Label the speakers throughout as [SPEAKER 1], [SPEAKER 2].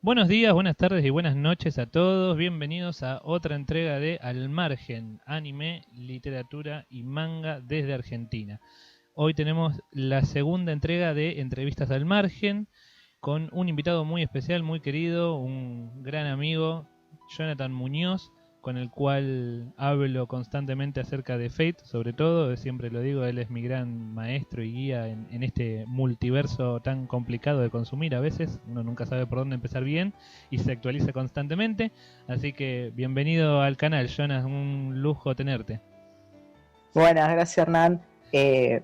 [SPEAKER 1] Buenos días, buenas tardes y buenas noches a todos. Bienvenidos a otra entrega de Al Margen, anime, literatura y manga desde Argentina. Hoy tenemos la segunda entrega de Entrevistas al Margen con un invitado muy especial, muy querido, un gran amigo, Jonathan Muñoz, con el cual hablo constantemente acerca de Fate, sobre todo, siempre lo digo, él es mi gran maestro y guía en este multiverso tan complicado de consumir a veces, uno nunca sabe por dónde empezar bien y se actualiza constantemente, así que bienvenido al canal, Jonas, un lujo tenerte.
[SPEAKER 2] Buenas, gracias Hernán.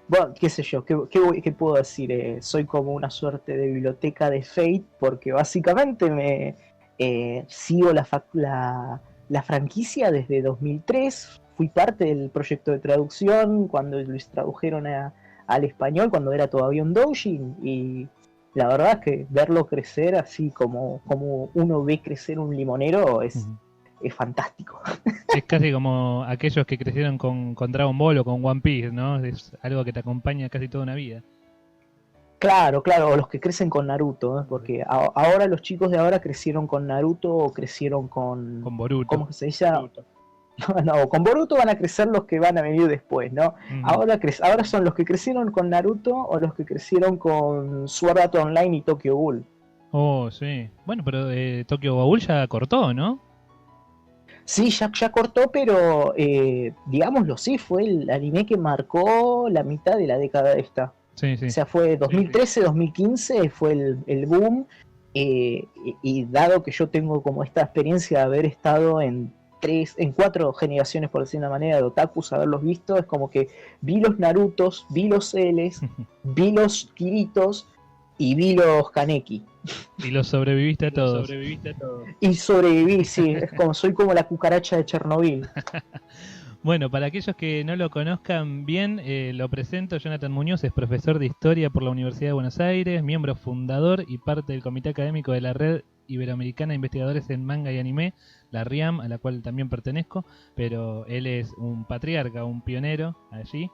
[SPEAKER 2] Bueno, qué sé yo, qué puedo decir? Soy como una suerte de biblioteca de Fate porque básicamente me sigo la franquicia desde 2003. Fui parte del proyecto de traducción cuando lo tradujeron al español, cuando era todavía un doujin. Y la verdad es que verlo crecer así como uno ve crecer un limonero es fantástico.
[SPEAKER 1] Es casi como aquellos que crecieron con Dragon Ball o con One Piece, ¿no? Es algo que te acompaña casi toda una vida.
[SPEAKER 2] Claro, claro, o los que crecen con Naruto, ¿eh? Porque ahora los chicos de ahora crecieron con Naruto o crecieron con...
[SPEAKER 1] Con Boruto.
[SPEAKER 2] ¿Cómo se dice? Naruto. No, con Boruto van a crecer los que van a venir después, ¿no?
[SPEAKER 1] Ujú.
[SPEAKER 2] Ahora son los que crecieron con Naruto o los que crecieron con Sword Art Online y Tokyo Ghoul.
[SPEAKER 1] Oh, sí. Bueno, pero Tokyo Ghoul ya cortó, ¿no?
[SPEAKER 2] Sí, ya cortó, pero digámoslo, sí, fue el anime que marcó la mitad de la década esta.
[SPEAKER 1] Sí,
[SPEAKER 2] O
[SPEAKER 1] sí.
[SPEAKER 2] sea, fue 2013, 2015, fue el boom. Y dado que yo tengo como esta experiencia de haber estado en cuatro generaciones, por decir de una manera, de otakus, haberlos visto, es como que vi los Narutos, vi los Ls, vi los Kiritos y vi los Kaneki.
[SPEAKER 1] Y lo sobreviviste a todos.
[SPEAKER 2] Y sobreviví, sí, soy como la cucaracha de Chernobyl.
[SPEAKER 1] Bueno, para aquellos que no lo conozcan bien, lo presento. Jonathan Muñoz es profesor de Historia por la Universidad de Buenos Aires, miembro fundador y parte del comité académico de la Red Iberoamericana de Investigadores en Manga y Anime, la RIAM, a la cual también pertenezco, pero él es un patriarca, un pionero allí.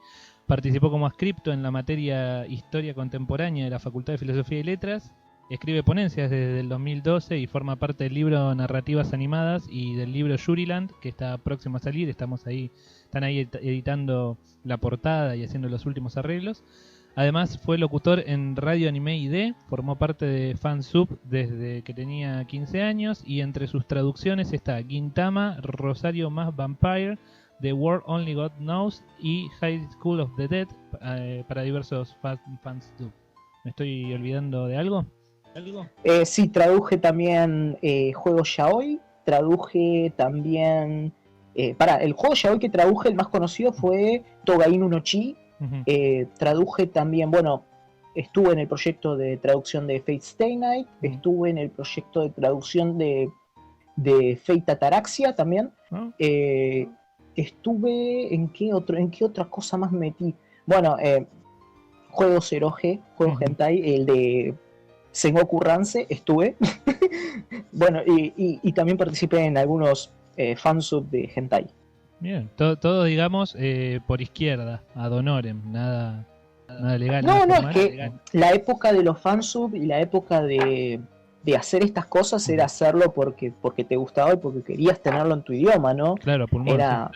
[SPEAKER 1] Participó como adscripto en la materia Historia Contemporánea de la Facultad de Filosofía y Letras. Escribe ponencias desde el 2012 y forma parte del libro Narrativas Animadas y del libro Yuriland, que está próximo a salir. Están ahí editando la portada y haciendo los últimos arreglos. Además fue locutor en Radio Anime ID, formó parte de Fansub desde que tenía 15 años y entre sus traducciones está Gintama, Rosario más Vampire, The World Only God Knows y High School of the Dead para diversos Fansub. ¿Me estoy olvidando de algo?
[SPEAKER 2] Sí, traduje también juegos yaoi, traduje también... el juego yaoi que traduje, el más conocido fue Togainu no Chi.
[SPEAKER 1] Uh-huh.
[SPEAKER 2] Traduje también, bueno, estuve en el proyecto de traducción de Fate Stay Night, estuve en el proyecto de traducción de Fate Ataraxia también. Estuve en qué otra cosa más metí. Bueno, juegos eroge, juegos hentai, el de Sengoku Rance estuve. Bueno, y también participé en algunos fansub de hentai.
[SPEAKER 1] Bien, todo digamos por izquierda, ad honorem, nada legal, nada
[SPEAKER 2] No, no, es
[SPEAKER 1] formal.
[SPEAKER 2] que la época de los fansub y la época de hacer estas cosas era hacerlo porque te gustaba y porque querías tenerlo en tu idioma, ¿no?
[SPEAKER 1] Claro, pulmón.
[SPEAKER 2] Era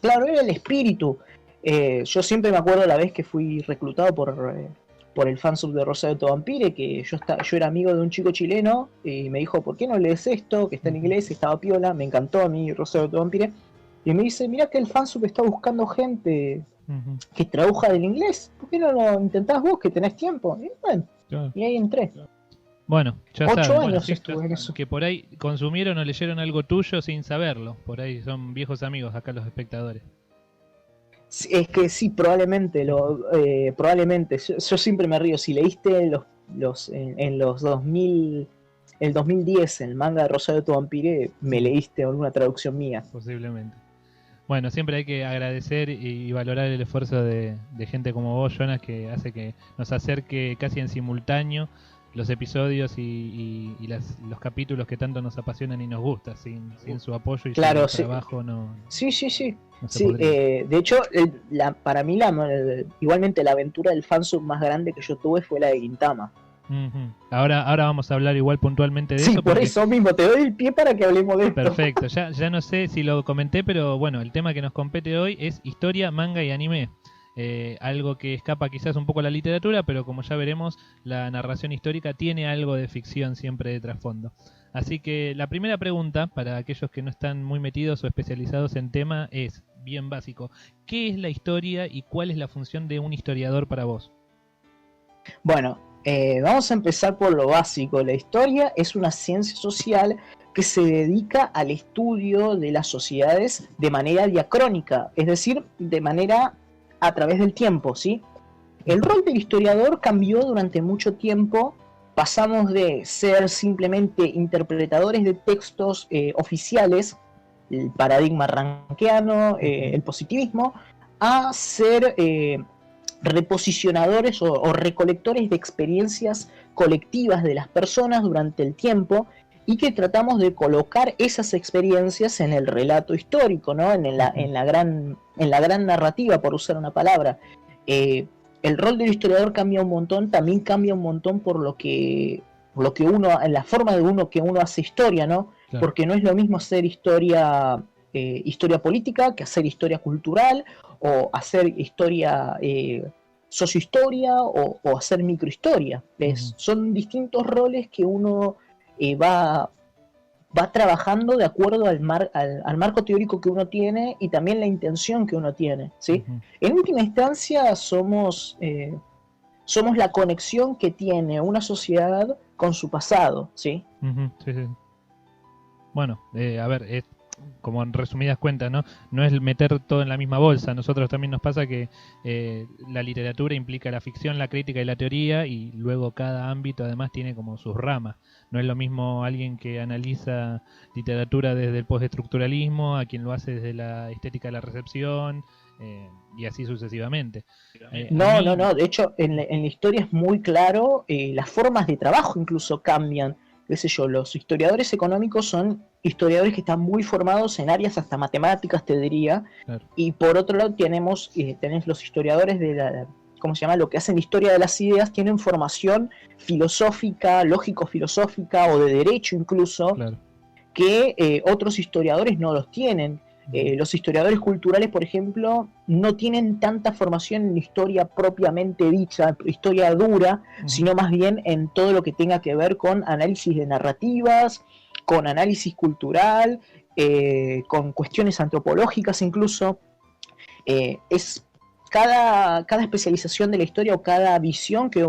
[SPEAKER 2] claro, era el espíritu. Yo siempre me acuerdo la vez que fui reclutado por el fansub de Rosario to Vampire, que yo era amigo de un chico chileno y me dijo, ¿por qué no lees esto? Que está en inglés, estaba piola, me encantó a mí Rosario to Vampire. Y me dice, mira que el fansub está buscando gente que traduja del inglés. ¿Por qué no lo intentás vos, que tenés tiempo? Y bueno, y ahí entré.
[SPEAKER 1] Bueno, ya
[SPEAKER 2] 8
[SPEAKER 1] saben,
[SPEAKER 2] años estuve en eso.
[SPEAKER 1] que por ahí consumieron o leyeron algo tuyo sin saberlo. Por ahí son viejos amigos acá los espectadores.
[SPEAKER 2] Es que sí, probablemente, probablemente. Yo siempre me río. Si leíste en los 2000, el 2010, el manga de Rosario to Vampire, me leíste alguna traducción mía.
[SPEAKER 1] Posiblemente. Bueno, siempre hay que agradecer y valorar el esfuerzo de gente como vos, Jonas, que hace que nos acerque casi en simultáneo los episodios y los capítulos que tanto nos apasionan y nos gustan. Sin su apoyo y
[SPEAKER 2] claro,
[SPEAKER 1] su trabajo no.
[SPEAKER 2] Sí.
[SPEAKER 1] No se
[SPEAKER 2] Sí,
[SPEAKER 1] podría.
[SPEAKER 2] de hecho, para mí igualmente la aventura del fansub más grande que yo tuve fue la de Gintama.
[SPEAKER 1] Ujú. Ahora vamos a hablar igual puntualmente de
[SPEAKER 2] Sí,
[SPEAKER 1] eso
[SPEAKER 2] por
[SPEAKER 1] porque
[SPEAKER 2] eso mismo te doy el pie para que hablemos de esto.
[SPEAKER 1] perfecto, ya no sé si lo comenté, pero bueno, el tema que nos compete hoy es historia, manga y anime. Algo que escapa quizás un poco a la literatura, pero como ya veremos, la narración histórica tiene algo de ficción siempre de trasfondo. Así que la primera pregunta, para aquellos que no están muy metidos o especializados en tema, es bien básico. ¿Qué es la historia y cuál es la función de un historiador para vos?
[SPEAKER 2] Bueno, vamos a empezar por lo básico. La historia es una ciencia social que se dedica al estudio de las sociedades de manera diacrónica, es decir, de manera a través del tiempo, ¿sí? El rol del historiador cambió durante mucho tiempo. Pasamos de ser simplemente interpretadores de textos oficiales, el paradigma rankeano, el positivismo, a ser reposicionadores o recolectores de experiencias colectivas de las personas durante el tiempo y que tratamos de colocar esas experiencias en el relato histórico, ¿no? en la gran narrativa, por usar una palabra. El rol del historiador cambia un montón, también cambia un montón por lo que uno, en la forma de uno que uno hace historia, ¿no?
[SPEAKER 1] Claro.
[SPEAKER 2] Porque no es lo mismo hacer historia política que hacer historia cultural o hacer historia sociohistoria o hacer microhistoria.
[SPEAKER 1] Ujú.
[SPEAKER 2] Son distintos roles que uno va trabajando de acuerdo al marco teórico que uno tiene y también la intención que uno tiene, ¿sí?
[SPEAKER 1] Ujú.
[SPEAKER 2] En última instancia somos la conexión que tiene una sociedad con su pasado, ¿sí?
[SPEAKER 1] Ujú. Sí, sí. Bueno, a ver, como en resumidas cuentas, ¿no? No es meter todo en la misma bolsa. A nosotros también nos pasa que la literatura implica la ficción, la crítica y la teoría, y luego cada ámbito además tiene como sus ramas. No es lo mismo alguien que analiza literatura desde el postestructuralismo, a quien lo hace desde la estética de la recepción, y así sucesivamente. A
[SPEAKER 2] No, no,
[SPEAKER 1] mí,
[SPEAKER 2] no. De hecho, en la historia es muy claro, las formas de trabajo incluso cambian. Qué sé yo, los historiadores económicos son historiadores que están muy formados en áreas hasta matemáticas, te diría.
[SPEAKER 1] claro.
[SPEAKER 2] Y por otro lado tenés los historiadores de la, ¿cómo se llama? Lo que hacen historia de las ideas, tienen formación filosófica, lógico-filosófica o de derecho incluso,
[SPEAKER 1] Claro.
[SPEAKER 2] que otros historiadores no los tienen.
[SPEAKER 1] Ujú.
[SPEAKER 2] Los historiadores culturales, por ejemplo, no tienen tanta formación en historia propiamente dicha, historia dura,
[SPEAKER 1] Ujú.
[SPEAKER 2] sino más bien en todo lo que tenga que ver con análisis de narrativas, con análisis cultural, con cuestiones antropológicas incluso. Es cada especialización de la historia o cada visión que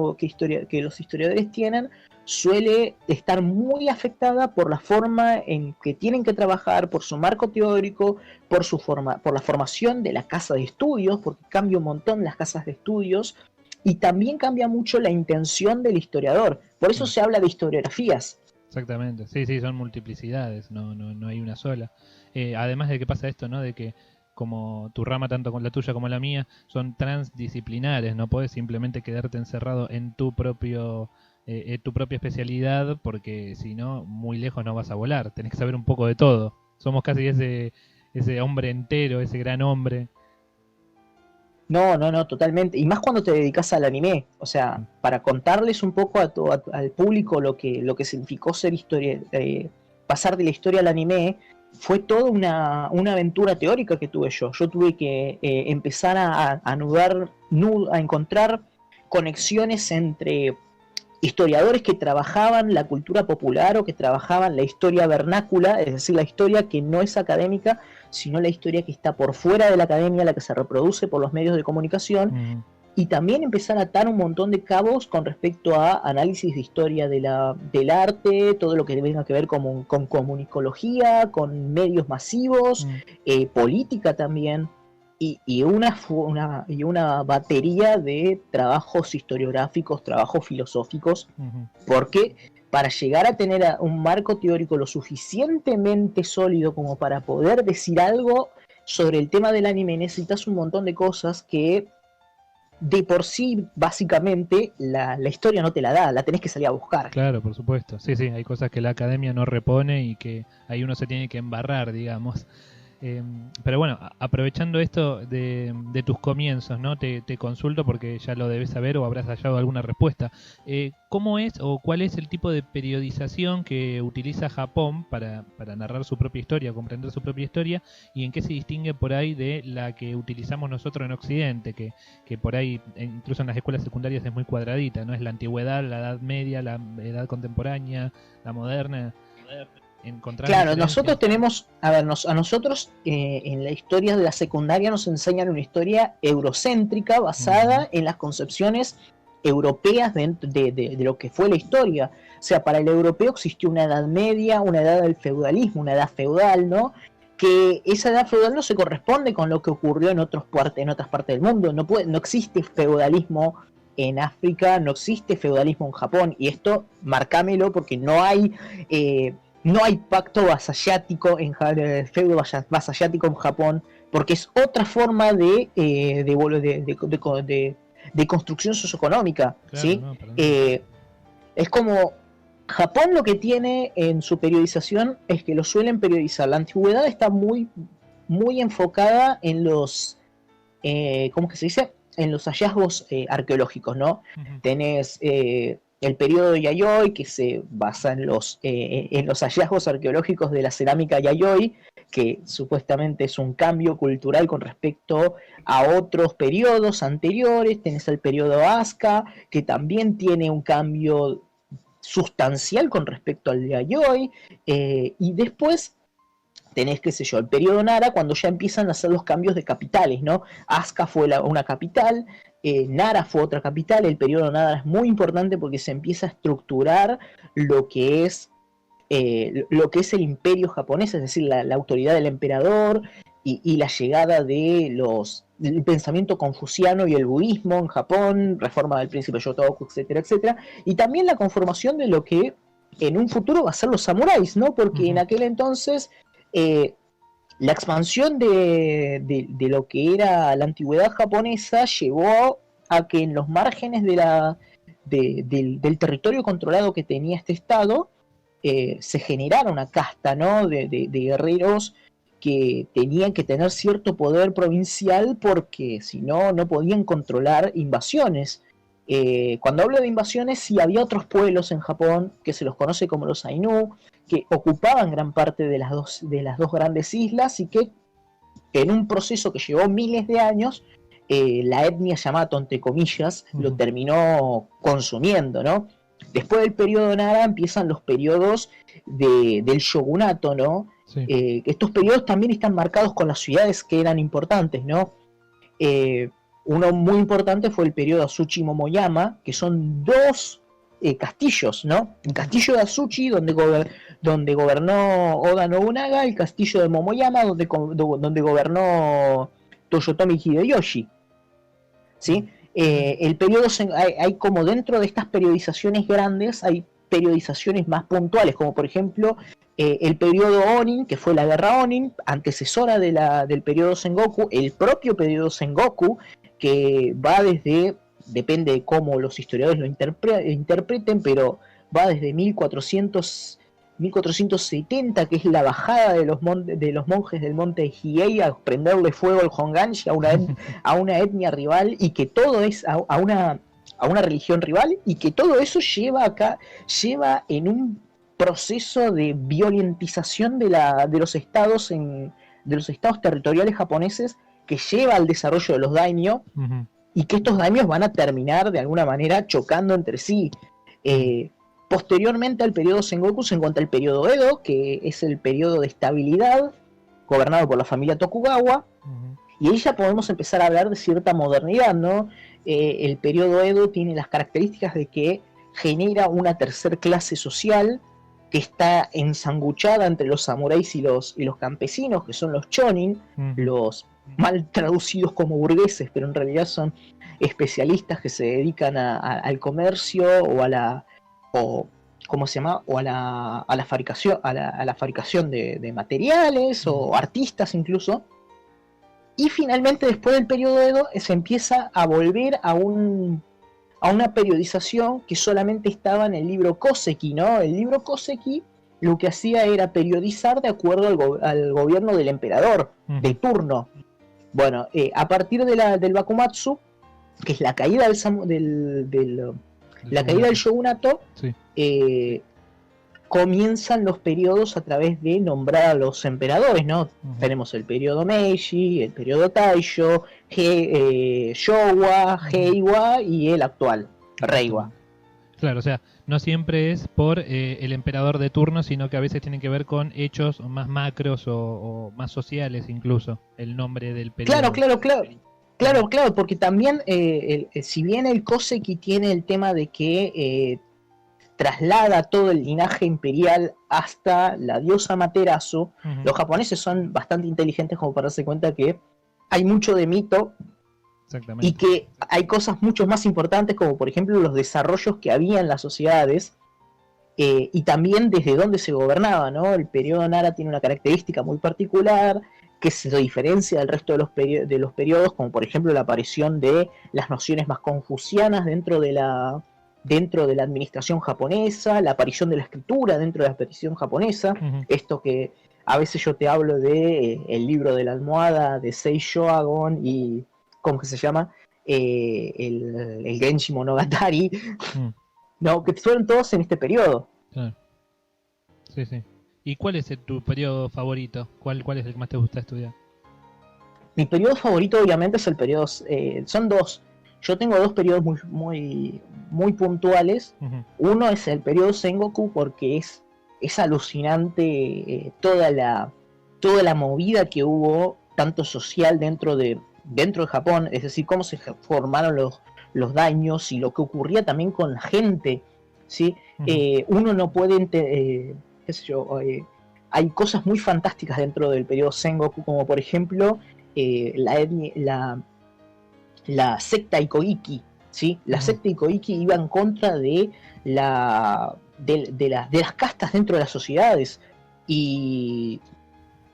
[SPEAKER 2] los historiadores tienen suele estar muy afectada por la forma en que tienen que trabajar, por su marco teórico, por la formación de la casa de estudios, porque cambia un montón las casas de estudios, y también cambia mucho la intención del historiador. Por eso
[SPEAKER 1] Claro.
[SPEAKER 2] se habla de historiografías.
[SPEAKER 1] Exactamente, sí, sí, son multiplicidades, no hay una sola. Además de que pasa esto, ¿no? De que como tu rama, tanto con la tuya como la mía, son transdisciplinares, no puedes simplemente quedarte encerrado en tu propia especialidad, porque si no, muy lejos no vas a volar, tenés que saber un poco de todo. Somos casi ese hombre entero, ese gran hombre.
[SPEAKER 2] No, no, no, totalmente. Y más cuando te dedicas al anime. O sea, para contarles un poco al público lo que significó ser historia, pasar de la historia al anime, fue toda una aventura teórica que tuve yo. Yo tuve que empezar a anudar, a encontrar conexiones entre historiadores que trabajaban la cultura popular o que trabajaban la historia vernácula, es decir, la historia que no es académica, sino la historia que está por fuera de la academia, la que se reproduce por los medios de comunicación,
[SPEAKER 1] Ujú.
[SPEAKER 2] y también empezar a atar un montón de cabos con respecto a análisis de historia del arte, todo lo que tenga que ver con comunicología, con medios masivos,
[SPEAKER 1] Mm.
[SPEAKER 2] política también, y una batería de trabajos historiográficos, trabajos filosóficos,
[SPEAKER 1] Ujú.
[SPEAKER 2] porque para llegar a tener un marco teórico lo suficientemente sólido como para poder decir algo sobre el tema del anime, necesitas un montón de cosas que de por sí, básicamente, la historia no te la da, la tenés que salir a buscar.
[SPEAKER 1] Claro, por supuesto. Sí, sí, hay cosas que la academia no repone y que ahí uno se tiene que embarrar, digamos. Pero bueno, aprovechando esto de tus comienzos, ¿no? Te consulto porque ya lo debes saber o habrás hallado alguna respuesta. ¿Cómo es o cuál es el tipo de periodización que utiliza Japón para narrar su propia historia, comprender su propia historia, y en qué se distingue por ahí de la que utilizamos nosotros en Occidente, que por ahí, incluso en las escuelas secundarias, es muy cuadradita, ¿no? Es la antigüedad, la edad media, la edad contemporánea, la moderna.
[SPEAKER 2] Claro, nosotros tenemos, a ver, a nosotros en la historia de la secundaria nos enseñan una historia eurocéntrica basada en las concepciones europeas de lo que fue la historia. O sea, para el europeo existió una edad media, una edad del feudalismo, una edad feudal, ¿no? Que esa edad feudal no se corresponde con lo que ocurrió en otras partes del mundo. No existe feudalismo en África, no existe feudalismo en Japón, y esto marcámelo porque no hay pacto vasallático feudo vasallático en Japón, porque es otra forma de construcción socioeconómica, claro, ¿sí? No, es como Japón lo que tiene en su periodización es que lo suelen periodizar. La antigüedad está muy, muy enfocada en los, ¿cómo que se dice? En los hallazgos arqueológicos, ¿no? Uh-huh. Tenés el periodo de Yayoi, que se basa en los hallazgos arqueológicos de la cerámica Yayoi, que supuestamente es un cambio cultural con respecto a otros periodos anteriores. Tenés el periodo Asuka, que también tiene un cambio sustancial con respecto al de Yayoi, y después tenés, qué sé yo, el periodo Nara, cuando ya empiezan a hacer los cambios de capitales, ¿no? Asuka fue una capital, Nara fue otra capital. El periodo Nara es muy importante porque se empieza a estructurar lo que es el imperio japonés, es decir, la autoridad del emperador y la llegada del pensamiento confuciano y el budismo en Japón, reforma del príncipe Shotoku, etcétera, etcétera, y también la conformación de lo que en un futuro va a ser los samuráis, ¿no? Porque uh-huh. En aquel entonces la expansión de lo que era la antigüedad japonesa llevó a que en los márgenes del territorio controlado que tenía este estado se generara una casta, ¿no? de guerreros que tenían que tener cierto poder provincial porque si no, no podían controlar invasiones. Cuando hablo de invasiones, sí había otros pueblos en Japón que se los conoce como los Ainu, que ocupaban gran parte de las dos grandes islas y que en un proceso que llevó miles de años, la etnia Yamato, entre comillas, uh-huh. lo terminó consumiendo, ¿no? Después del periodo Nara empiezan los periodos del shogunato, ¿no? Sí. Estos periodos también están marcados con las ciudades que eran importantes, ¿no? Uno muy importante fue el periodo Asuchi Momoyama, que son dos castillos, ¿no? El castillo de Asuchi, donde gobernó Oda Nobunaga, el castillo de Momoyama, donde gobernó Toyotomi Hideyoshi, ¿sí? El periodo hay como dentro de estas periodizaciones grandes, hay periodizaciones más puntuales, como por ejemplo el periodo Onin, que fue la guerra Onin, antecesora del periodo Sengoku, el propio periodo Sengoku, que va desde, depende de cómo los historiadores lo interpreten, pero va desde 1470, que es la bajada de los monjes del monte Hiei a prenderle fuego al Honganji a una etnia rival, y que todo es a una religión rival, y que todo eso lleva en un proceso de violentización de los estados territoriales japoneses, que lleva al desarrollo de los daimyo, uh-huh. y que estos daimios van a terminar de alguna manera chocando entre sí. Posteriormente al periodo Sengoku se encuentra el periodo Edo, que es el periodo de estabilidad, gobernado por la familia Tokugawa, uh-huh. y ahí ya podemos empezar a hablar de cierta modernidad, ¿no? El periodo Edo tiene las características de que genera una tercer clase social que está ensanguchada entre los samuráis y los campesinos, que son los chonin, uh-huh. los mal traducidos como burgueses, pero en realidad son especialistas que se dedican al comercio o a la fabricación de materiales, o artistas incluso. Y finalmente, después del periodo Edo, se empieza a volver a una periodización que solamente estaba en el libro Koseki, ¿no? El libro Koseki lo que hacía era periodizar de acuerdo al gobierno del emperador de turno. Bueno, a partir del Bakumatsu, que es la caída la caída del shogunato,
[SPEAKER 1] sí.
[SPEAKER 2] Comienzan los periodos a través de nombrar a los emperadores, ¿no? Tenemos el periodo Meiji, el periodo Taisho, Showa, Heiwa y el actual, Reiwa.
[SPEAKER 1] Claro, o sea, no siempre es por el emperador de turno, sino que a veces tienen que ver con hechos más macros o más sociales incluso, el nombre del periodo.
[SPEAKER 2] Claro, porque también, si bien el Koseki tiene el tema de que traslada todo el linaje imperial hasta la diosa Amaterasu, los japoneses son bastante inteligentes como para darse cuenta que hay mucho de mito y que hay cosas mucho más importantes, como por ejemplo los desarrollos que había en las sociedades, y también desde dónde se gobernaba, ¿no? El periodo Nara tiene una característica muy particular que se diferencia del resto de los periodos, como por ejemplo la aparición de las nociones más confucianas dentro de la administración japonesa, la aparición de la escritura dentro de la tradición japonesa, esto que a veces yo te hablo de el libro de la almohada de Sei Shoagon y ¿cómo que se llama? El Genshi Monogatari, no, que fueron todos en este periodo.
[SPEAKER 1] Claro. Sí, sí. ¿Y cuál es tu periodo favorito? ¿Cuál es el que más te gusta estudiar?
[SPEAKER 2] Mi periodo favorito obviamente es el periodo, son dos. Yo tengo dos periodos muy puntuales. Uno es el periodo Sengoku porque es alucinante toda la movida que hubo, tanto social dentro de Japón, es decir, cómo se formaron los daños y lo que ocurría también con la gente, ¿sí? Uno no puede, qué sé yo, hay cosas muy fantásticas dentro del periodo Sengoku, como por ejemplo la secta Ikoiki, ¿sí? La secta Ikoiki iba en contra de las castas dentro de las sociedades, y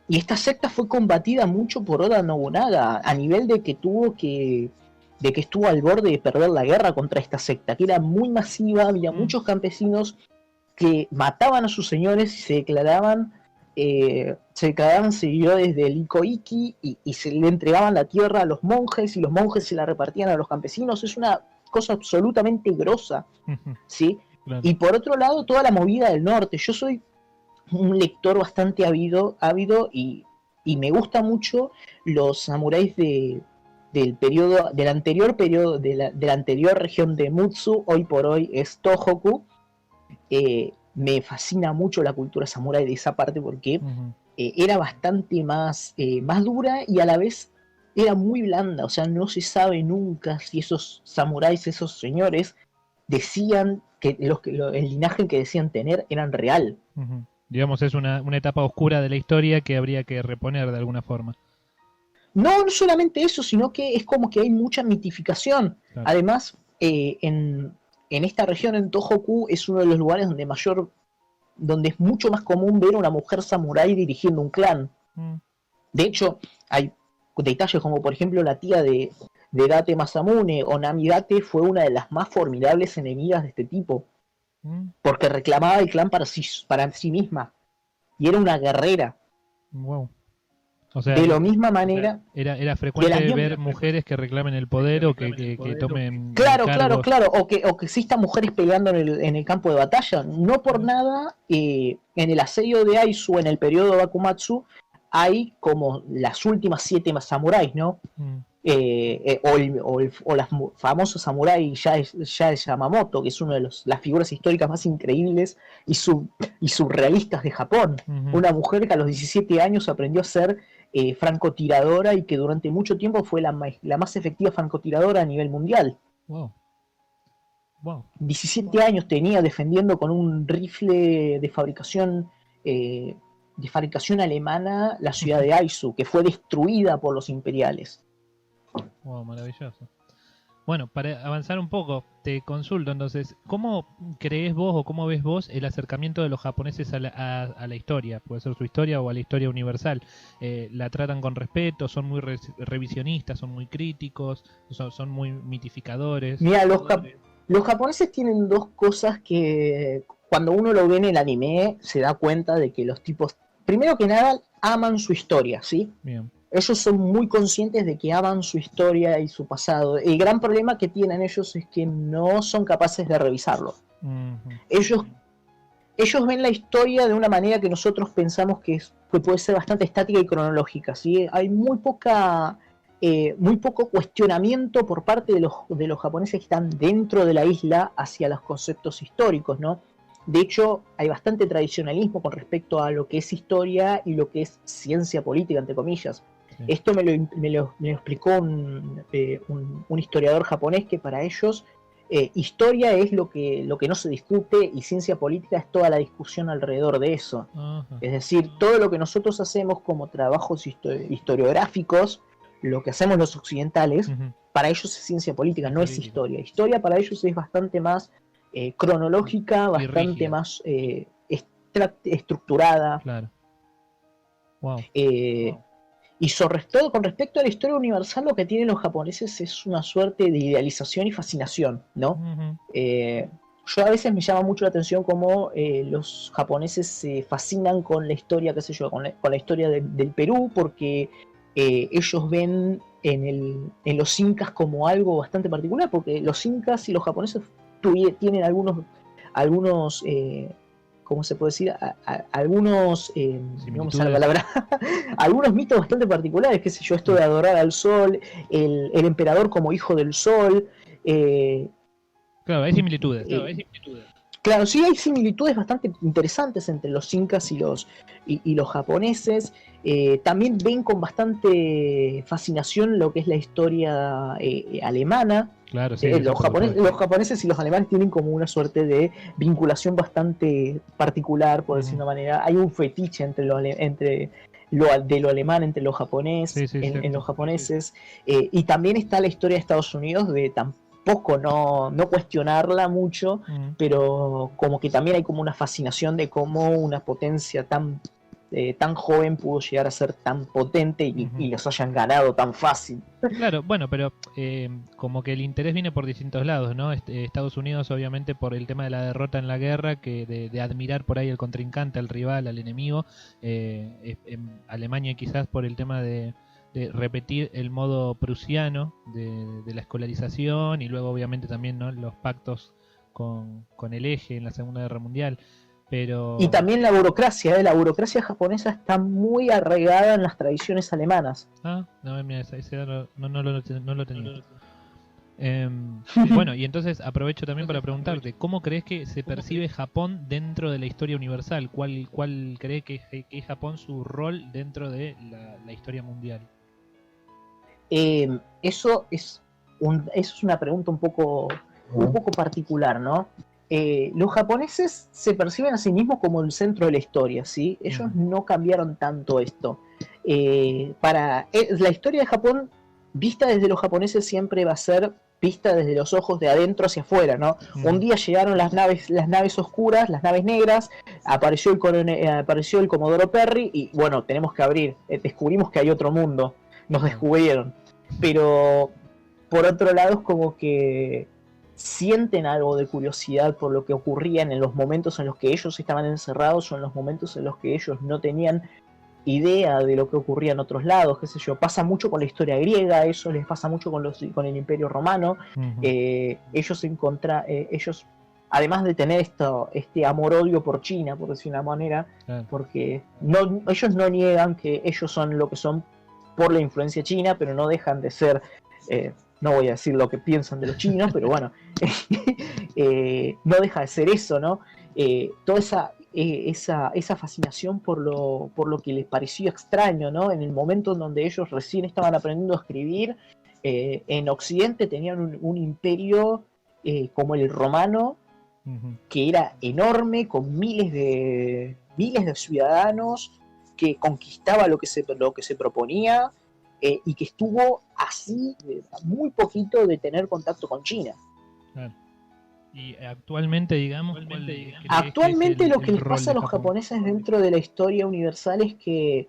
[SPEAKER 2] esta secta fue combatida mucho por Oda Nobunaga, a nivel de que estuvo al borde de perder la guerra contra esta secta, que era muy masiva, había muchos campesinos que mataban a sus señores y se declaraban seguidores del Ikoiki y se le entregaban la tierra a los monjes y los monjes se la repartían a los campesinos. Es una cosa absolutamente grosa, ¿sí? Claro. Y por otro lado, toda la movida del norte. Yo soy un lector bastante ávido y me gusta mucho los samuráis del anterior periodo, de la anterior región de Mutsu, hoy por hoy es Tohoku. Me fascina mucho la cultura samurái de esa parte porque era bastante más dura y a la vez era muy blanda, o sea, no se sabe nunca si esos samuráis, esos señores, decían que el linaje que decían tener eran real.
[SPEAKER 1] Digamos, es una etapa oscura de la historia que habría que reponer de alguna forma.
[SPEAKER 2] No solamente eso, sino que es como que hay mucha mitificación. Claro. Además, en esta región, en Tohoku, es uno de los lugares donde es mucho más común ver a una mujer samurái dirigiendo un clan. De hecho, hay detalles como, por ejemplo, la tía de Date Masamune o Nami Date fue una de las más formidables enemigas de este tipo, porque reclamaba el clan para sí misma, y era una guerrera.
[SPEAKER 1] Wow. O sea,
[SPEAKER 2] de la misma manera,
[SPEAKER 1] era frecuente ver mujeres que reclamen el poder o que tomen
[SPEAKER 2] claro, o que existan mujeres peleando en el campo de batalla. No por nada, en el asedio de Aizu, en el periodo Bakumatsu, hay como las últimas 7 samuráis, ¿no? O las famosas samuráis Yae Yamamoto, que es una de las figuras históricas más increíbles y surrealistas de Japón. Una mujer que a los 17 años aprendió a ser francotiradora y que durante mucho tiempo fue la más efectiva francotiradora a nivel mundial.
[SPEAKER 1] Wow.
[SPEAKER 2] 17 años tenía defendiendo con un rifle de fabricación alemana la ciudad de Aizu, que fue destruida por los imperiales.
[SPEAKER 1] Wow, maravilloso. Bueno, para avanzar un poco, te consulto entonces, ¿cómo crees vos o cómo ves vos el acercamiento de los japoneses a la historia? Puede ser su historia o a la historia universal. ¿La tratan con respeto? ¿Son muy revisionistas? ¿Son muy críticos? ¿Son muy mitificadores?
[SPEAKER 2] Mira, los japoneses tienen dos cosas que cuando uno lo ve en el anime, se da cuenta de que los tipos, primero que nada, aman su historia, ¿sí?
[SPEAKER 1] Bien.
[SPEAKER 2] Ellos son muy conscientes de que aman su historia y su pasado. El gran problema que tienen ellos es que no son capaces de revisarlo. Ellos ven la historia de una manera que nosotros pensamos que puede ser bastante estática y cronológica, ¿sí? Hay muy poco cuestionamiento por parte de los japoneses que están dentro de la isla hacia los conceptos históricos, ¿no? De hecho, hay bastante tradicionalismo con respecto a lo que es historia y lo que es ciencia política, entre comillas. Sí. Esto me lo explicó un historiador japonés, que para ellos historia es lo que no se discute, y ciencia política es toda la discusión alrededor de eso. Es decir, todo lo que nosotros hacemos como trabajos historiográficos, lo que hacemos los occidentales, para ellos es ciencia política, no es historia. Historia para ellos es bastante más cronológica, bastante más estructurada.
[SPEAKER 1] Claro. Wow.
[SPEAKER 2] Y sobre todo con respecto a la historia universal, lo que tienen los japoneses es una suerte de idealización y fascinación, ¿no? Yo a veces me llama mucho la atención cómo los japoneses se fascinan con la historia, qué sé yo, con la historia del Perú, porque ellos ven en los incas como algo bastante particular, porque los incas y los japoneses tienen algunos ¿cómo se puede decir? Algunos, no me sale la palabra, algunos mitos bastante particulares, qué sé yo, esto de adorar al sol, el emperador como hijo del sol.
[SPEAKER 1] Claro, hay similitudes.
[SPEAKER 2] Claro, sí hay similitudes bastante interesantes entre los incas y los japoneses. También ven con bastante fascinación lo que es la historia alemana.
[SPEAKER 1] Claro, sí,
[SPEAKER 2] los japoneses y los alemanes tienen como una suerte de vinculación bastante particular, por decir una manera. Hay un fetiche entre lo alemán, entre los japoneses, en los japoneses. Y también está la historia de Estados Unidos, de tampoco no cuestionarla mucho, pero como que también hay como una fascinación de cómo una potencia tan joven pudo llegar a ser tan potente y los hayan ganado tan fácil.
[SPEAKER 1] Claro, bueno, pero como que el interés viene por distintos lados, ¿no? Estados Unidos obviamente por el tema de la derrota en la guerra, que de admirar por ahí al contrincante, al rival, al enemigo. Alemania quizás por el tema de repetir el modo prusiano de la escolarización, y luego obviamente también, ¿no?, los pactos con el eje en la Segunda Guerra Mundial. Pero...
[SPEAKER 2] Y también la burocracia japonesa está muy arraigada en las tradiciones alemanas.
[SPEAKER 1] No, mira, ese no lo tenía. Bueno, y entonces aprovecho también para preguntarte, ¿cómo crees que se percibe Japón dentro de la historia universal? ¿Cuál crees que es Japón, su rol dentro de la historia mundial?
[SPEAKER 2] Eso es una pregunta un poco particular, ¿no? Los japoneses se perciben a sí mismos como el centro de la historia, ¿sí? Ellos no cambiaron tanto esto. La historia de Japón, vista desde los japoneses, siempre va a ser vista desde los ojos de adentro hacia afuera, ¿no? Un día llegaron las naves oscuras, las naves negras, apareció el Comodoro Perry y, bueno, tenemos que abrir, descubrimos que hay otro mundo, nos descubrieron. Pero, por otro lado, es como que sienten algo de curiosidad por lo que ocurría en los momentos en los que ellos estaban encerrados, o en los momentos en los que ellos no tenían idea de lo que ocurría en otros lados, qué sé yo. Pasa mucho con la historia griega, eso les pasa mucho con el Imperio Romano. Ellos, además de tener este amor-odio por China, por decir una manera, porque ellos no niegan que ellos son lo que son por la influencia china, pero no dejan de ser... no voy a decir lo que piensan de los chinos, pero bueno, no deja de ser eso, ¿no? Toda esa fascinación por lo que les pareció extraño, ¿no? En el momento en donde ellos recién estaban aprendiendo a escribir, en Occidente tenían un imperio como el romano, que era enorme, con miles de ciudadanos, que conquistaba lo que se proponía, y que estuvo así muy poquito de tener contacto con China.
[SPEAKER 1] Claro. Y actualmente, digamos,
[SPEAKER 2] actualmente lo que les pasa a los japoneses dentro de la historia universal es que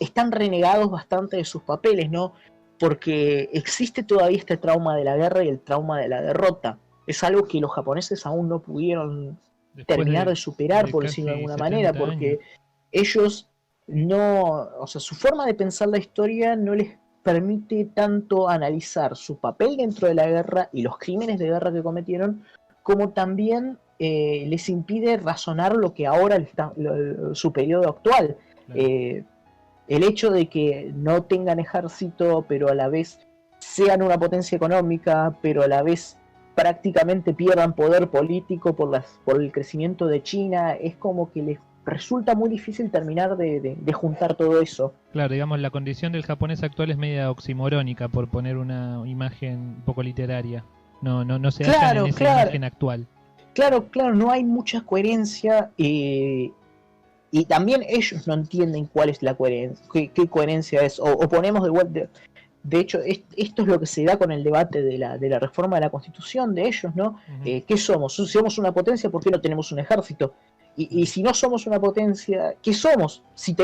[SPEAKER 2] están renegados bastante de sus papeles, ¿no? Porque existe todavía este trauma de la guerra y el trauma de la derrota. Es algo que los japoneses aún no pudieron terminar de superar, por decirlo de
[SPEAKER 1] casi
[SPEAKER 2] alguna
[SPEAKER 1] 70
[SPEAKER 2] manera, porque
[SPEAKER 1] años.
[SPEAKER 2] ellos no, o sea, su forma de pensar la historia no les permite tanto analizar su papel dentro de la guerra y los crímenes de guerra que cometieron, como también les impide razonar lo que ahora está, su periodo actual.
[SPEAKER 1] Claro.
[SPEAKER 2] El hecho de que no tengan ejército, pero a la vez sean una potencia económica, pero a la vez prácticamente pierdan poder político por el crecimiento de China, es como que les resulta muy difícil terminar de juntar todo eso.
[SPEAKER 1] Claro, digamos, la condición del japonés actual es media oximorónica, por poner una imagen un poco literaria. No se hallan en esa imagen actual.
[SPEAKER 2] Claro, no hay mucha coherencia y también ellos no entienden cuál es la coherencia, qué coherencia es, o ponemos de vuelta. De hecho, esto es lo que se da con el debate de la reforma de la Constitución de ellos, ¿no? ¿Qué somos? Si somos una potencia, ¿por qué no tenemos un ejército? Y si no somos una potencia, ¿qué somos? Si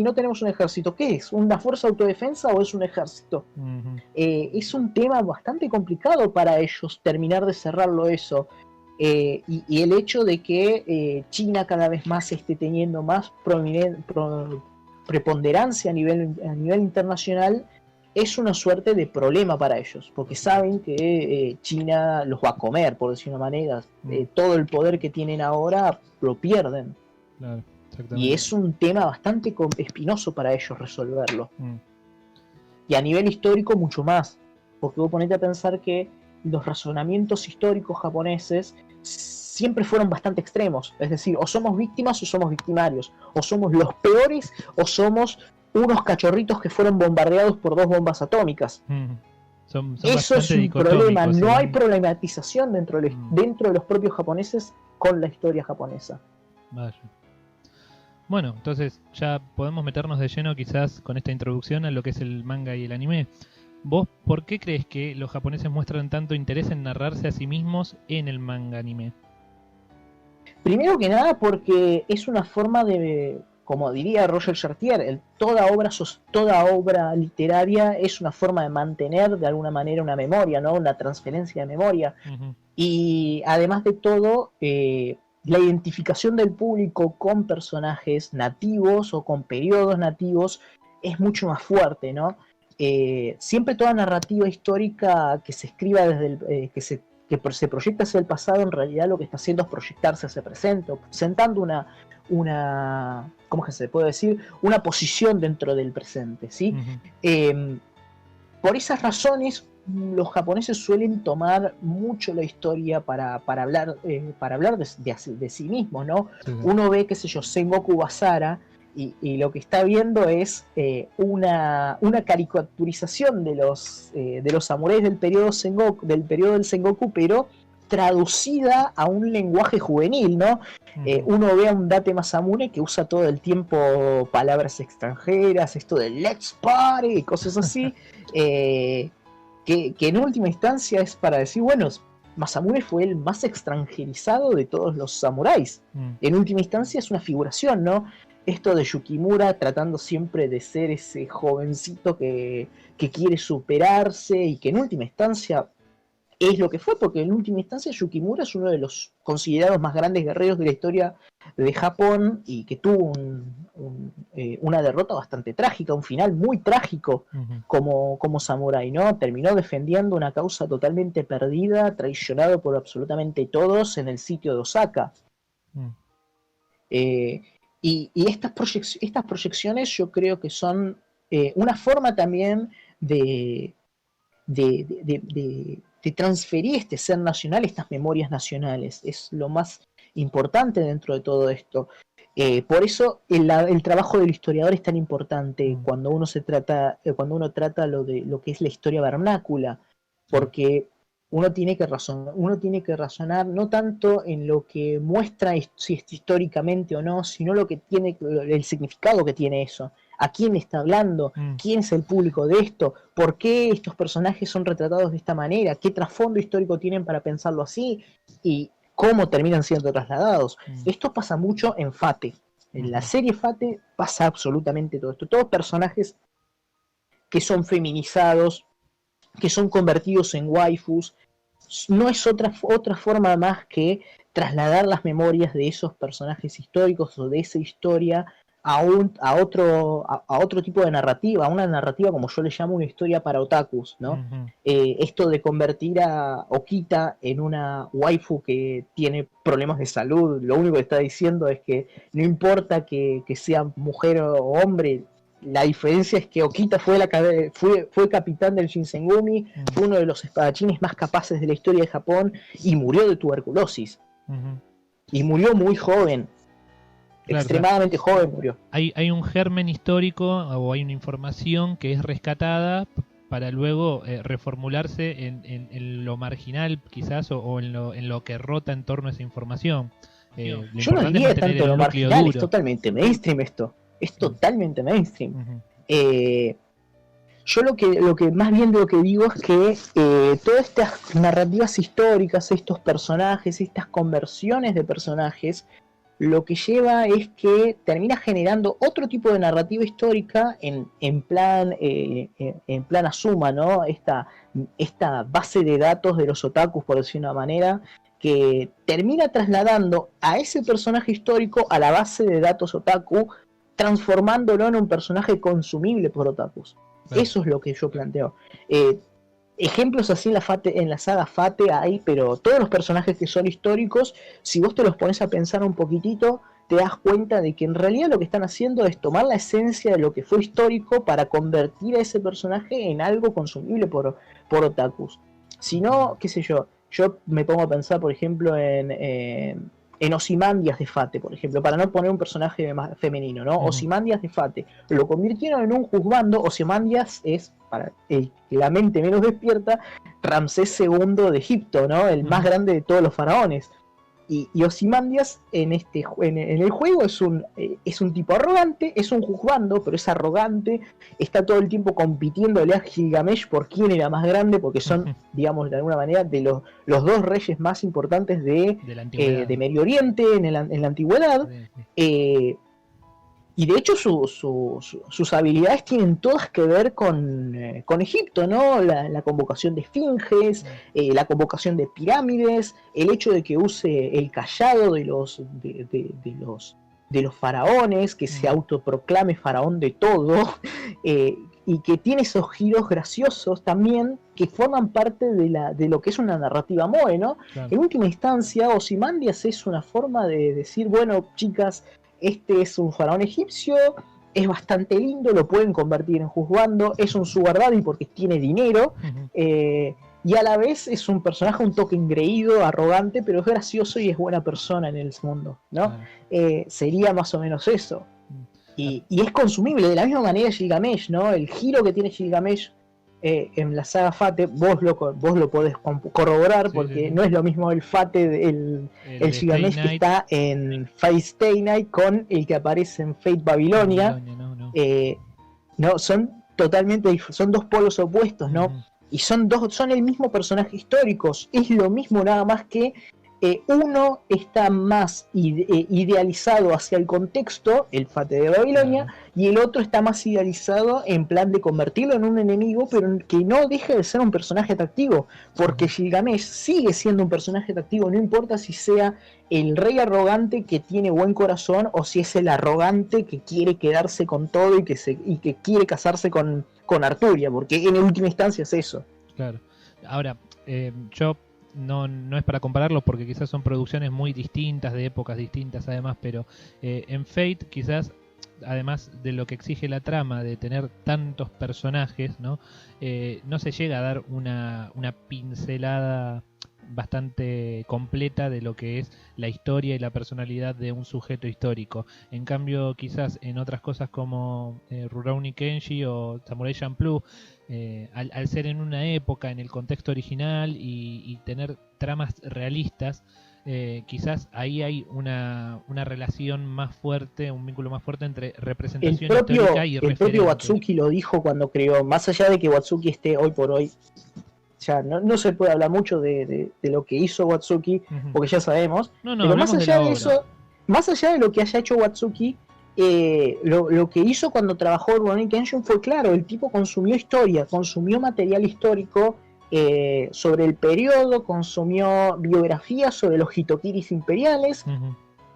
[SPEAKER 2] no tenemos un ejército, ¿qué es? ¿Una fuerza de autodefensa o es un ejército? Es un tema bastante complicado para ellos terminar de cerrarlo eso. Y el hecho de que China cada vez más esté teniendo más preponderancia a nivel internacional es una suerte de problema para ellos, porque saben que China los va a comer, por decir una manera. Todo el poder que tienen ahora lo pierden.
[SPEAKER 1] Claro,
[SPEAKER 2] y es un tema bastante espinoso para ellos resolverlo. Y a nivel histórico mucho más, porque vos ponete a pensar que los razonamientos históricos japoneses siempre fueron bastante extremos, es decir, o somos víctimas o somos victimarios, o somos los peores o somos unos cachorritos que fueron bombardeados por 2 bombas atómicas.
[SPEAKER 1] Son
[SPEAKER 2] eso es un problema, no hay problematización dentro de los propios japoneses con la historia japonesa.
[SPEAKER 1] Vaya. Bueno, entonces ya podemos meternos de lleno quizás con esta introducción a lo que es el manga y el anime. ¿Vos por qué crees que los japoneses muestran tanto interés en narrarse a sí mismos en el manga anime?
[SPEAKER 2] Primero que nada porque es una forma de, como diría Roger Chartier, toda obra literaria es una forma de mantener de alguna manera una memoria, ¿no? Una transferencia de memoria. Y además de todo, la identificación del público con personajes nativos o con periodos nativos es mucho más fuerte, ¿no? Siempre toda narrativa histórica que se escriba desde que se proyecta hacia el pasado, en realidad lo que está haciendo es proyectarse hacia el presente, presentando una ¿cómo que se puede decir? Una posición dentro del presente, ¿sí? Por esas razones, los japoneses suelen tomar mucho la historia para hablar de sí mismos, ¿no? Uno ve, qué sé yo, Sengoku Basara, y lo que está viendo es una caricaturización de los samuráis del periodo del Sengoku, pero traducida a un lenguaje juvenil, ¿no? Uno ve a un Date Masamune que usa todo el tiempo palabras extranjeras, esto de let's party y cosas así, que en última instancia es para decir, bueno, Masamune fue el más extranjerizado de todos los samuráis. En última instancia es una figuración, ¿no? Esto de Yukimura tratando siempre de ser ese jovencito que quiere superarse y que en última instancia es lo que fue, porque en última instancia Yukimura es uno de los considerados más grandes guerreros de la historia de Japón y que tuvo una derrota bastante trágica, un final muy trágico como samurái, ¿no? Terminó defendiendo una causa totalmente perdida, traicionado por absolutamente todos en el sitio de Osaka. Y estas proyecciones yo creo que son una forma también de transferir este ser nacional, estas memorias nacionales. Es lo más importante dentro de todo esto. Por eso el trabajo del historiador es tan importante cuando uno trata lo que es la historia vernácula, porque uno tiene que razonar no tanto en lo que muestra si es históricamente o no, sino lo que tiene el significado que tiene eso. ¿A quién está hablando? ¿Quién es el público de esto? ¿Por qué estos personajes son retratados de esta manera? ¿Qué trasfondo histórico tienen para pensarlo así? ¿Y cómo terminan siendo trasladados? Esto pasa mucho en Fate. En la serie Fate pasa absolutamente todo esto. Todos personajes que son feminizados, que son convertidos en waifus, no es otra forma más que trasladar las memorias de esos personajes históricos o de esa historia a otro tipo de narrativa, a una narrativa como yo le llamo una historia para otakus, ¿no?
[SPEAKER 1] Ujú.
[SPEAKER 2] Esto de convertir a Okita en una waifu que tiene problemas de salud, lo único que está diciendo es que no importa que sea mujer o hombre, la diferencia es que Okita fue capitán del Shinsengumi, fue uno de los espadachines más capaces de la historia de Japón y murió de tuberculosis.
[SPEAKER 1] Ujú.
[SPEAKER 2] Y murió muy joven.
[SPEAKER 1] Claro,
[SPEAKER 2] Extremadamente joven murió.
[SPEAKER 1] Hay un germen histórico o hay una información que es rescatada para luego reformularse en lo marginal quizás o en lo que rota en torno a esa información.
[SPEAKER 2] Yo no diría tanto lo marginal, es totalmente mainstream esto. Es totalmente mainstream.
[SPEAKER 1] Uh-huh.
[SPEAKER 2] Yo lo que más bien lo que digo es que todas estas narrativas históricas, estos personajes, estas conversiones de personajes, lo que lleva es que termina generando otro tipo de narrativa histórica en plan Asuma, ¿no? Esta base de datos de los otakus, por decir una manera, que termina trasladando a ese personaje histórico a la base de datos otaku, transformándolo en un personaje consumible por otakus. Claro. Eso es lo que yo planteo. Ejemplos así en la saga Fate hay, pero todos los personajes que son históricos, si vos te los pones a pensar un poquitito, te das cuenta de que en realidad lo que están haciendo es tomar la esencia de lo que fue histórico para convertir a ese personaje en algo consumible por otakus. Si no, qué sé yo me pongo a pensar, por ejemplo, en Ozymandias de Fate, por ejemplo, para no poner un personaje más femenino, ¿no? Ozymandias de Fate. Lo convirtieron en un juzgando. Ozymandias es, para el que la mente menos despierta, Ramsés II de Egipto, ¿no? El más grande de todos los faraones. Y Ozymandias en el juego es un tipo arrogante, es un juzgando, pero es arrogante, está todo el tiempo compitiéndole a Gilgamesh por quién era más grande, porque son, digamos, de alguna manera, de los dos reyes más importantes de Medio Oriente en la antigüedad. Y de hecho sus habilidades tienen todas que ver con Egipto, ¿no? La convocación de esfinges, la convocación de pirámides, el hecho de que use el cayado de los faraones, que se autoproclame faraón de todo, y que tiene esos giros graciosos también que forman parte de lo que es una narrativa moe, ¿no? Claro. En última instancia, Ozymandias es una forma de decir, bueno, chicas, este es un faraón egipcio, es bastante lindo, lo pueden convertir en juzgando, es un sugar daddy porque tiene dinero, y a la vez es un personaje un toque engreído, arrogante, pero es gracioso y es buena persona en el mundo, ¿no? Sería más o menos eso. Y es consumible, de la misma manera Gilgamesh, ¿no? El giro que tiene Gilgamesh en la saga Fate, vos lo podés corroborar, porque no es lo mismo el Fate, el Gilgamesh que está en Fate Stay Night con el que aparece en Fate Babilonia. No, son totalmente, son dos polos opuestos, ¿no? Y son el mismo personaje histórico, es lo mismo, nada más que uno está más idealizado hacia el contexto, el Fate de Babilonia, y el otro está más idealizado en plan de convertirlo en un enemigo, pero que no deje de ser un personaje atractivo, porque Gilgamesh sigue siendo un personaje atractivo, no importa si sea el rey arrogante que tiene buen corazón o si es el arrogante que quiere quedarse con todo y que quiere casarse con Arturia, porque en última instancia es eso.
[SPEAKER 1] Claro. Ahora, yo no es para compararlos porque quizás son producciones muy distintas, de épocas distintas además, pero en Fate quizás, además de lo que exige la trama de tener tantos personajes, no se llega a dar una pincelada bastante completa de lo que es la historia y la personalidad de un sujeto histórico. En cambio, quizás en otras cosas como Rurouni Kenshi o Samurai Champloo, al ser en una época, en el contexto original y tener tramas realistas, quizás ahí hay una relación más fuerte, un vínculo más fuerte entre representación histórica y referente.
[SPEAKER 2] El propio Watsuki lo dijo cuando creó, más allá de que Watsuki esté hoy por hoy, ya no se puede hablar mucho de lo que hizo Watsuki, porque ya sabemos, pero más allá de eso, más allá de lo que haya hecho Watsuki, lo que hizo cuando trabajó Rurouni Kenshin fue claro, el tipo consumió historia, consumió material histórico sobre el periodo, consumió biografías sobre los Hitokiris imperiales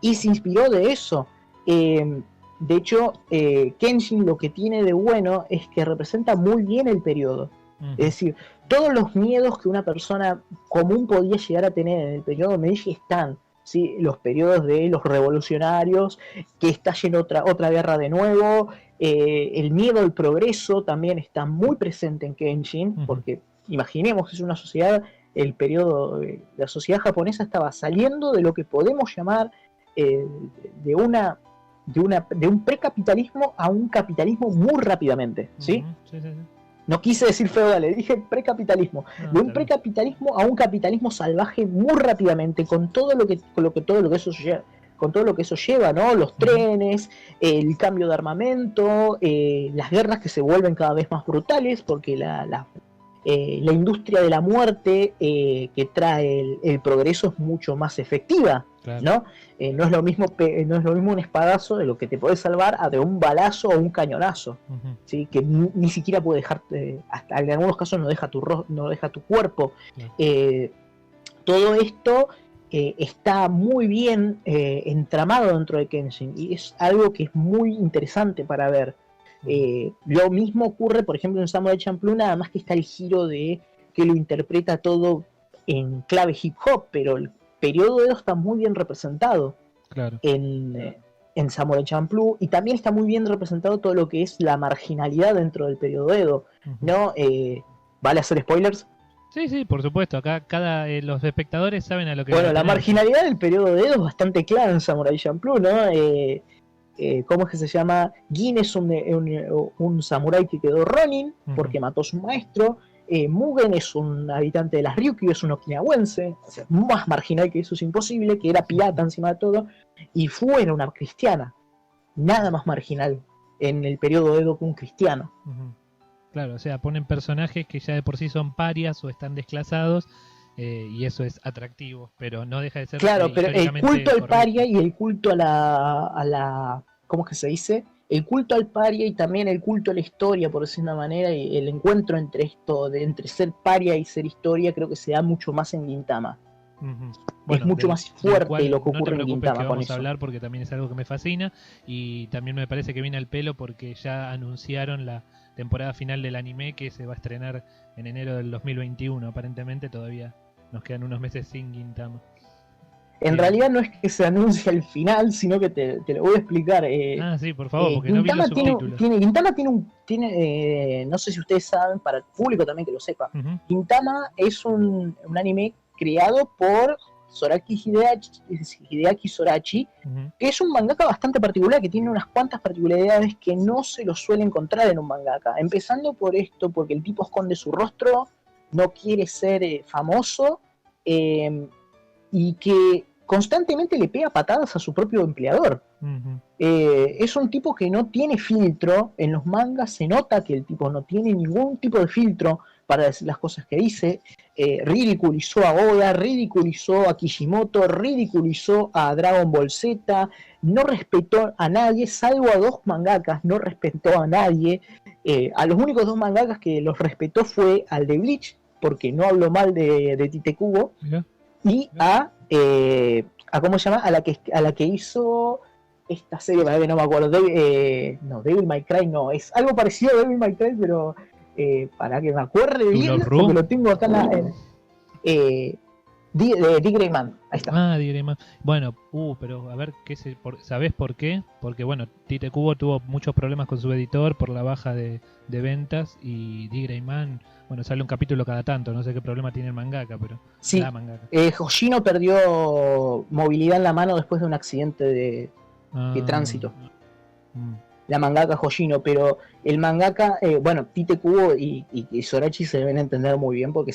[SPEAKER 2] y se inspiró de eso. De hecho, Kenshin lo que tiene de bueno es que representa muy bien el periodo. Es decir, todos los miedos que una persona común podía llegar a tener en el periodo Meiji están. ¿Sí? Los periodos de los revolucionarios, que está lleno otra guerra de nuevo, el miedo al progreso también está muy presente en Kenshin, porque imaginemos que es una sociedad, el periodo de la sociedad japonesa estaba saliendo de lo que podemos llamar de un precapitalismo a un capitalismo muy rápidamente, ¿sí?
[SPEAKER 1] Sí.
[SPEAKER 2] No quise decir feudal, dije precapitalismo. De un precapitalismo a un capitalismo salvaje muy rápidamente, con todo lo que eso lleva, ¿no? Los trenes, el cambio de armamento, las guerras que se vuelven cada vez más brutales, porque la industria de la muerte que trae el progreso es mucho más efectiva, claro. ¿No? No es lo mismo un espadazo de lo que te puede salvar a de un balazo o un cañonazo, ¿sí? Que ni siquiera puede dejarte, hasta en algunos casos no deja tu cuerpo. Todo esto está muy bien entramado dentro de Kenshin y es algo que es muy interesante para ver. Lo mismo ocurre, por ejemplo, en Samurai Champloo, nada más que está el giro de que lo interpreta todo en clave hip hop, pero el periodo Edo está muy bien representado, claro. en Samurai Champloo, y también está muy bien representado todo lo que es la marginalidad dentro del periodo Edo, ¿no? ¿Vale hacer spoilers?
[SPEAKER 1] Sí, por supuesto. Acá los espectadores saben a lo que...
[SPEAKER 2] Bueno, la marginalidad del periodo de Edo es bastante clara en Samurai Champloo, ¿no? ¿Cómo es que se llama? Gin es un samurái que quedó Ronin porque mató a su maestro. Mugen es un habitante de las Ryukyu, es un okinawense, o sea, más marginal que eso es imposible, que era pirata encima de todo. Y Fu era una cristiana, nada más marginal en el periodo Edo que un cristiano.
[SPEAKER 1] Claro, o sea, ponen personajes que ya de por sí son parias o están desclasados. Y eso es atractivo, pero no deja de ser...
[SPEAKER 2] Claro, pero el culto al paria y el culto a la ¿cómo es que se dice? El culto al paria y también el culto a la historia, por decir una manera, y el encuentro entre esto, entre ser paria y ser historia, creo que se da mucho más en Gintama.
[SPEAKER 1] Bueno,
[SPEAKER 2] es mucho más fuerte lo que ocurre en Gintama
[SPEAKER 1] que
[SPEAKER 2] con
[SPEAKER 1] vamos
[SPEAKER 2] eso.
[SPEAKER 1] A hablar porque también es algo que me fascina y también me parece que viene al pelo porque ya anunciaron la temporada final del anime que se va a estrenar en enero del 2021, aparentemente todavía nos quedan unos meses sin Gintama.
[SPEAKER 2] En realidad no es que se anuncie al final, sino que te lo voy a explicar.
[SPEAKER 1] Sí, por favor, porque Gintama no vi los subtítulos.
[SPEAKER 2] Gintama tiene no sé si ustedes saben, para el público también que lo sepa, Gintama es un anime creado por Hideaki Sorachi, que es un mangaka bastante particular, que tiene unas cuantas particularidades que no se lo suele encontrar en un mangaka. Empezando por esto, porque el tipo esconde su rostro, no quiere ser famoso, y que constantemente le pega patadas a su propio empleador. Es un tipo que no tiene filtro. En los mangas se nota que el tipo no tiene ningún tipo de filtro para decir las cosas que dice. Ridiculizó a Oda, ridiculizó a Kishimoto, ridiculizó a Dragon Ball Z, no respetó a nadie, salvo a dos mangakas, no respetó a nadie. A los únicos dos mangakas que los respetó fue al de Bleach, porque no habló mal de Tite Kubo, y a ¿cómo se llama? A la que hizo esta serie, para que no me acuerdo, Devil May Cry no, es algo parecido a Devil May Cry, pero para que me acuerde bien, porque lo tengo acá D. Greyman, ahí está.
[SPEAKER 1] D. Greyman. Bueno, pero a ver, ¿sabés por qué? Porque bueno, Tite Kubo tuvo muchos problemas con su editor por la baja de ventas y D. Greyman, bueno, sale un capítulo cada tanto, no sé qué problema tiene el mangaka, pero
[SPEAKER 2] sí,
[SPEAKER 1] la mangaka.
[SPEAKER 2] Hoshino perdió movilidad en la mano después de un accidente de tránsito. La mangaka Hoshino, pero el mangaka, Tite Kubo y Sorachi se deben entender muy bien porque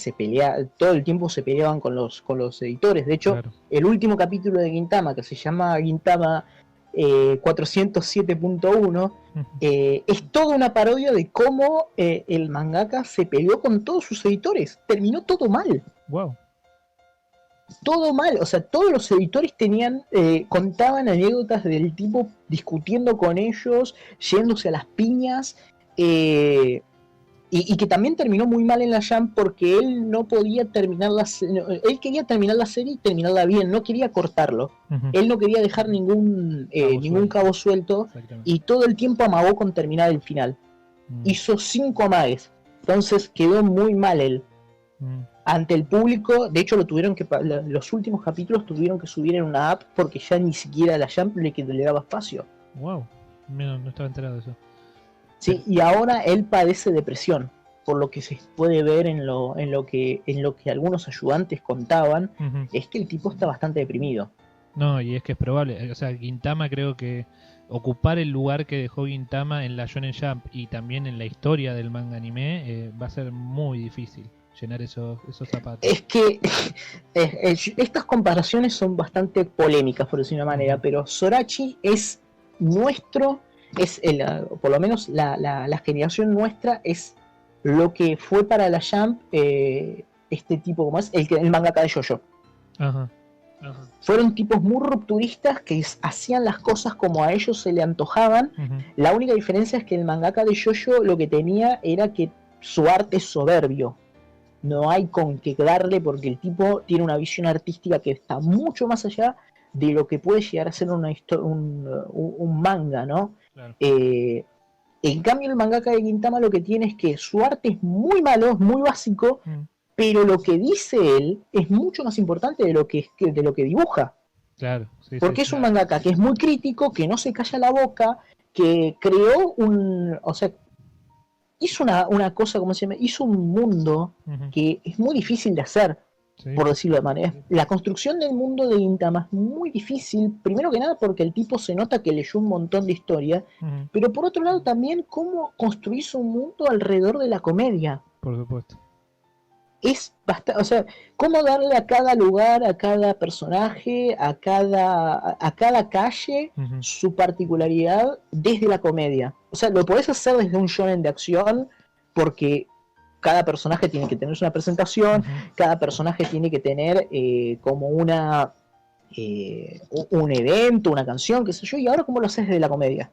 [SPEAKER 2] todo el tiempo se peleaban con los editores. De hecho, claro, el último capítulo de Gintama, que se llama Gintama 407.1, es toda una parodia de cómo el mangaka se peleó con todos sus editores. Terminó todo mal.
[SPEAKER 1] Wow.
[SPEAKER 2] Todo mal, o sea, todos los editores contaban anécdotas del tipo discutiendo con ellos, yéndose a las piñas, Y que también terminó muy mal en la Jump porque él no podía terminar él quería terminar la serie y terminarla bien, no quería cortarlo. Él no quería dejar ningún cabo suelto y todo el tiempo amagó con terminar el final. Hizo 5 amagues, entonces quedó muy mal él. Ante el público, de hecho los últimos capítulos tuvieron que subir en una app porque ya ni siquiera a la Jump le daba espacio.
[SPEAKER 1] Wow, no estaba enterado de eso.
[SPEAKER 2] Sí, y ahora él padece depresión, por lo que se puede ver en lo que algunos ayudantes contaban, es que el tipo está bastante deprimido.
[SPEAKER 1] No, y es que es probable, o sea, Gintama creo que ocupar el lugar que dejó Gintama en la Shonen Jump y también en la historia del manga anime va a ser muy difícil llenar esos zapatos.
[SPEAKER 2] Es que estas comparaciones son bastante polémicas, por decir una manera, pero Sorachi es nuestro, por lo menos la generación nuestra es lo que fue para la Jump este tipo como es el mangaka de JoJo.
[SPEAKER 1] Ajá.
[SPEAKER 2] Fueron tipos muy rupturistas que hacían las cosas como a ellos se le antojaban. La única diferencia es que el mangaka de JoJo lo que tenía era que su arte es soberbio. No hay con qué darle porque el tipo tiene una visión artística que está mucho más allá de lo que puede llegar a ser un manga, ¿no?
[SPEAKER 1] Claro.
[SPEAKER 2] En cambio el mangaka de Gintama lo que tiene es que su arte es muy malo, es muy básico, pero lo que dice él es mucho más importante de lo que dibuja.
[SPEAKER 1] Claro, sí,
[SPEAKER 2] porque es un mangaka que es muy crítico, que no se calla la boca, que creó hizo una cosa, ¿cómo se llama? Hizo un mundo que es muy difícil de hacer, por decirlo de manera. La construcción del mundo de Gintama es muy difícil, primero que nada porque el tipo se nota que leyó un montón de historia, pero por otro lado también cómo construirse un mundo alrededor de la comedia.
[SPEAKER 1] Por supuesto.
[SPEAKER 2] Es bastante, o sea, cómo darle a cada lugar, a cada personaje, a cada calle su particularidad desde la comedia. O sea, lo podés hacer desde un shonen de acción porque cada personaje tiene que tener una presentación, cada personaje tiene que tener como un evento, una canción, qué sé yo, y ahora cómo lo haces desde la comedia.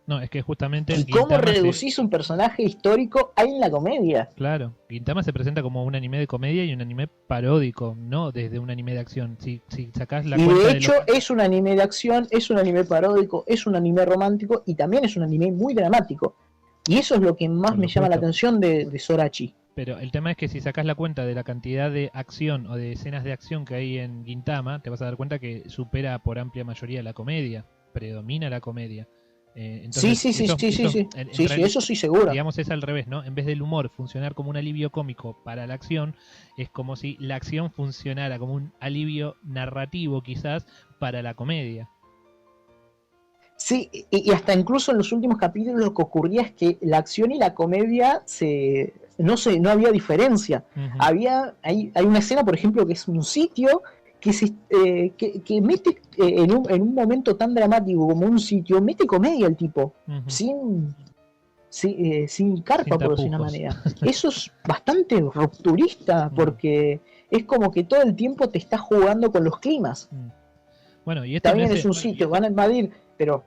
[SPEAKER 1] No, es que justamente...
[SPEAKER 2] ¿Y cómo reducís un personaje histórico en la comedia?
[SPEAKER 1] Claro, Gintama se presenta como un anime de comedia y un anime paródico, no desde un anime de acción. Si sacás la cuenta
[SPEAKER 2] de hecho es un anime de acción, es un anime paródico, es un anime romántico y también es un anime muy dramático. Y eso es lo que más me llama la atención de Sorachi.
[SPEAKER 1] Pero el tema es que si sacás la cuenta de la cantidad de acción o de escenas de acción que hay en Gintama, te vas a dar cuenta que supera por amplia mayoría la comedia, predomina la comedia. Entonces,
[SPEAKER 2] eso sí, seguro.
[SPEAKER 1] Digamos, es al revés, ¿no? En vez del humor funcionar como un alivio cómico para la acción, es como si la acción funcionara como un alivio narrativo, quizás, para la comedia.
[SPEAKER 2] Sí, y hasta incluso en los últimos capítulos lo que ocurría es que la acción y la comedia no había diferencia. Hay una escena, por ejemplo, que es un sitio que mete en un momento tan dramático como un sitio, mete comedia el tipo, sin carpa, por decir una manera. Eso es bastante rupturista, porque es como que todo el tiempo te está jugando con los climas.
[SPEAKER 1] Bueno, y esto
[SPEAKER 2] también es un sitio, van a invadir, pero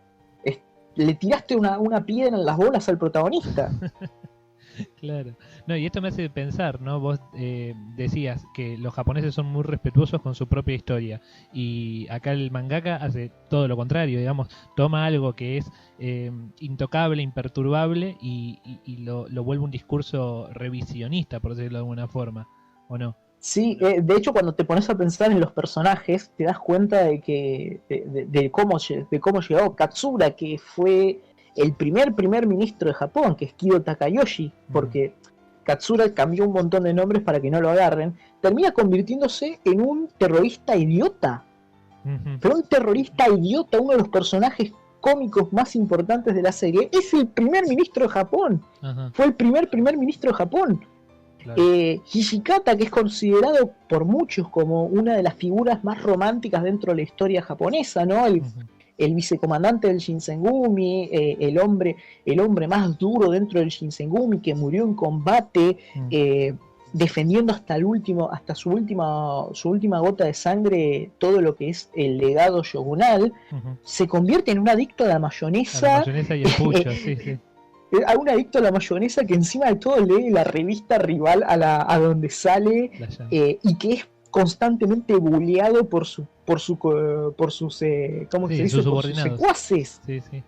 [SPEAKER 2] le tiraste una piedra en las bolas al protagonista.
[SPEAKER 1] Claro. No, y esto me hace pensar, ¿no? Vos decías que los japoneses son muy respetuosos con su propia historia y acá el mangaka hace todo lo contrario, digamos, toma algo que es intocable, imperturbable y lo vuelve un discurso revisionista, por decirlo de alguna forma, ¿o no?
[SPEAKER 2] Sí, de hecho cuando te pones a pensar en los personajes te das cuenta de cómo llegó Katsura, que fue el primer ministro de Japón, que es Kido Takayoshi, porque Katsura cambió un montón de nombres para que no lo agarren, termina convirtiéndose en un terrorista idiota. Pero un terrorista idiota, uno de los personajes cómicos más importantes de la serie, es el primer ministro de Japón. Fue el primer ministro de Japón. Claro. Hijikata, que es considerado por muchos como una de las figuras más románticas dentro de la historia japonesa, ¿no? El vicecomandante del Shinsengumi, el hombre más duro dentro del Shinsengumi, que murió en combate, defendiendo hasta su última gota de sangre todo lo que es el legado shogunal, se convierte en un adicto a la mayonesa.
[SPEAKER 1] A la mayonesa y el pucho, sí.
[SPEAKER 2] a un adicto a la mayonesa que encima de todo lee la revista rival a donde sale y que es constantemente bulleado por sus ¿cómo se dice? Por sus secuaces.
[SPEAKER 1] Sí, sí.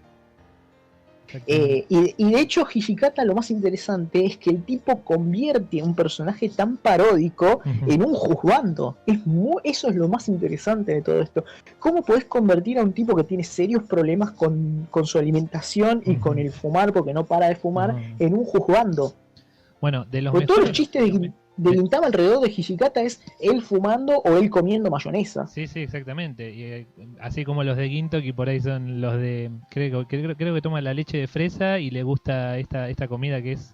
[SPEAKER 2] Y de hecho Hijikata, lo más interesante es que el tipo convierte a un personaje tan paródico en un juzgando. Eso es lo más interesante de todo esto. ¿Cómo podés convertir a un tipo que tiene serios problemas con su alimentación y con el fumar, porque no para de fumar, en un juzgando?
[SPEAKER 1] Bueno, de los
[SPEAKER 2] porque todos los chistes de Gintama alrededor de Hijikata es él fumando o él comiendo mayonesa.
[SPEAKER 1] Sí, sí, exactamente. Y, así como los de Gintoki, por ahí son los de... Creo que toma la leche de fresa y le gusta esta comida que es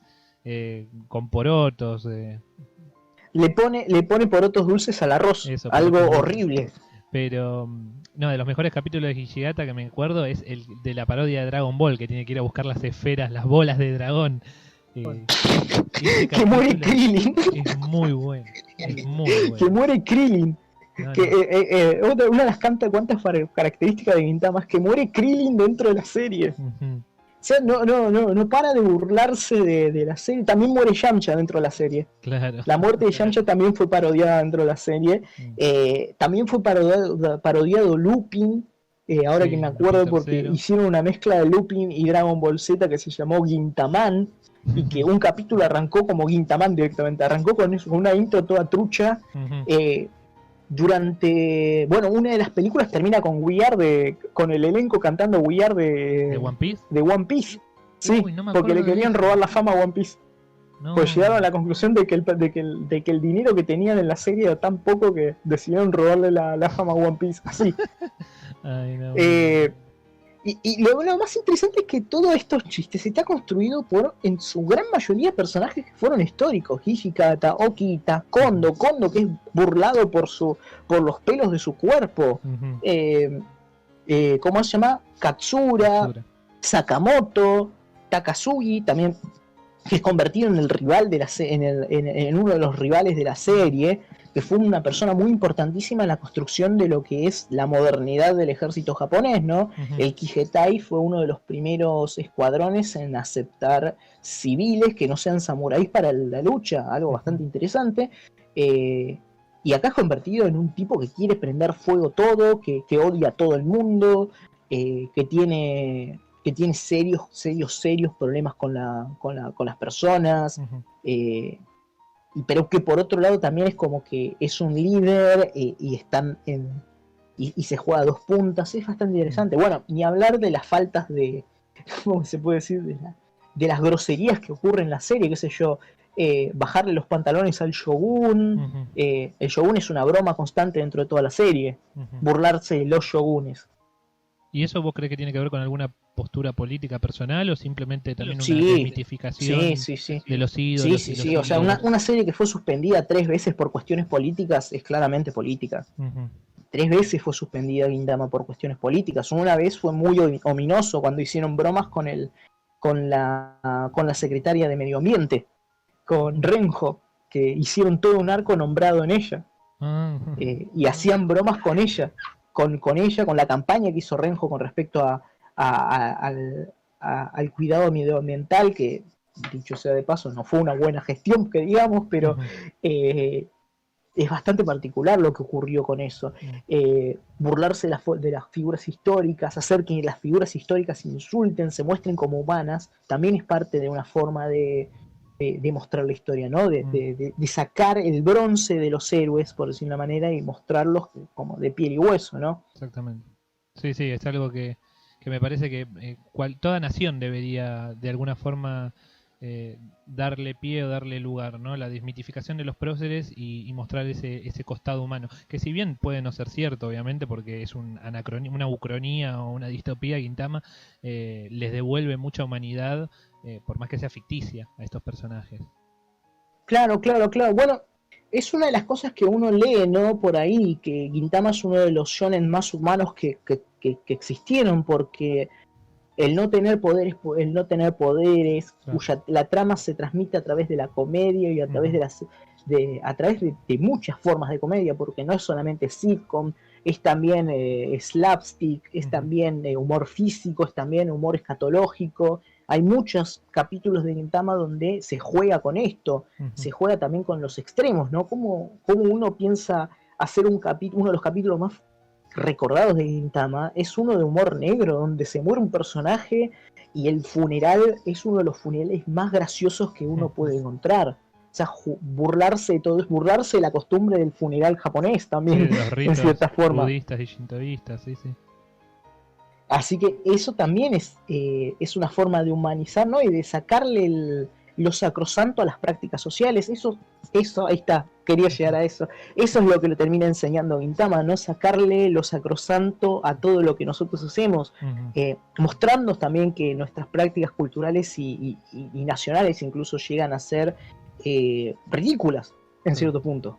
[SPEAKER 1] con porotos.
[SPEAKER 2] Le pone porotos dulces al arroz. Eso, algo horrible.
[SPEAKER 1] Pero no, de los mejores capítulos de Hijikata que me acuerdo es el de la parodia de Dragon Ball, que tiene que ir a buscar las esferas, las bolas de dragón.
[SPEAKER 2] Que muere Krillin.
[SPEAKER 1] Es muy bueno.
[SPEAKER 2] Que muere Krillin. Una de las cuantas características de Gintama es que muere Krillin dentro de la serie. O sea, no para de burlarse de la serie. También muere Yamcha dentro de la serie.
[SPEAKER 1] Claro.
[SPEAKER 2] La muerte de Yamcha también fue parodiada dentro de la serie. También fue parodiado Lupin. Ahora que me acuerdo, porque hicieron una mezcla de Lupin y Dragon Ball Z que se llamó Gintaman. Y que un capítulo arrancó como Gintaman directamente, arrancó con eso, con una intro toda trucha. Una de las películas termina con We Are con el elenco cantando We Are
[SPEAKER 1] de One Piece.
[SPEAKER 2] De One Piece. Sí, porque le querían robar la fama a One Piece. Pues llegaron a la conclusión de que el dinero que tenían en la serie era tan poco que decidieron robarle la fama a One Piece. Así.
[SPEAKER 1] Ay, no.
[SPEAKER 2] Y lo más interesante es que todos estos chistes está construido por, en su gran mayoría, personajes que fueron históricos. Hijikata, Okita, Kondo que es burlado por los pelos de su cuerpo. ¿Cómo se llama? Katsura, Sakamoto, Takasugi, también, que es convertido en el rival en uno de los rivales de la serie, que fue una persona muy importantísima en la construcción de lo que es la modernidad del ejército japonés, ¿no? El Kigetai fue uno de los primeros escuadrones en aceptar civiles que no sean samuráis para la lucha, algo bastante interesante. Y acá es convertido en un tipo que quiere prender fuego todo, que odia a todo el mundo, que tiene serios problemas con las personas. Pero que por otro lado también es como que es un líder y se juega a dos puntas. Es bastante interesante. Bueno, ni hablar de las faltas ¿cómo se puede decir? De las groserías que ocurren en la serie, qué sé yo, bajarle los pantalones al Shogun. El Shogun es una broma constante dentro de toda la serie, burlarse de los Shogunes.
[SPEAKER 1] ¿Y eso vos crees que tiene que ver con alguna postura política personal o simplemente también una desmitificación de los ídolos?
[SPEAKER 2] Sí. O sea, una serie que fue suspendida 3 veces por cuestiones políticas es claramente política. 3 veces fue suspendida Gintama por cuestiones políticas. Una vez fue muy ominoso cuando hicieron bromas con la secretaria de Medio Ambiente, con Renjo, que hicieron todo un arco nombrado en ella. Y hacían bromas con ella. Con la campaña que hizo Renjo con respecto al cuidado medioambiental, que dicho sea de paso no fue una buena gestión, que digamos, pero es bastante particular lo que ocurrió con eso. Burlarse de las figuras históricas, hacer que las figuras históricas insulten, se muestren como humanas, también es parte de una forma de mostrar la historia, ¿no? De sacar el bronce de los héroes, por decir una manera, y mostrarlos como de piel y hueso, ¿no?
[SPEAKER 1] Exactamente. Sí, es algo que me parece que toda nación debería de alguna forma darle pie o darle lugar, ¿no? La desmitificación de los próceres y mostrar ese costado humano, que si bien puede no ser cierto, obviamente, porque es una ucronía o una distopía, Gintama les devuelve mucha humanidad, por más que sea ficticia, a estos personajes.
[SPEAKER 2] Claro. Bueno, es una de las cosas que uno lee, ¿no? Por ahí, que Gintama es uno de los shonen más humanos que existieron, porque el no tener poderes,
[SPEAKER 1] Claro.
[SPEAKER 2] cuya la trama se transmite a través de la comedia y a través de muchas formas de comedia, porque no es solamente sitcom, es también slapstick, es también humor físico, es también humor escatológico. Hay muchos capítulos de Gintama donde se juega con esto, se juega también con los extremos, ¿no? Cómo uno piensa hacer uno de los capítulos más recordados de Gintama es uno de humor negro, donde se muere un personaje y el funeral es uno de los funerales más graciosos que uno puede encontrar. O sea, burlarse de todo, es burlarse de la costumbre del funeral japonés también,
[SPEAKER 1] sí, los ritos
[SPEAKER 2] en cierta forma.
[SPEAKER 1] budistas y shintoístas, sí.
[SPEAKER 2] Así que eso también es una forma de humanizar, ¿no? Y de sacarle lo sacrosanto a las prácticas sociales. Eso, ahí está, quería llegar a eso. Eso es lo que lo termina enseñando Gintama, ¿no? Sacarle lo sacrosanto a todo lo que nosotros hacemos, mostrándonos también que nuestras prácticas culturales y nacionales incluso llegan a ser ridículas, en cierto punto.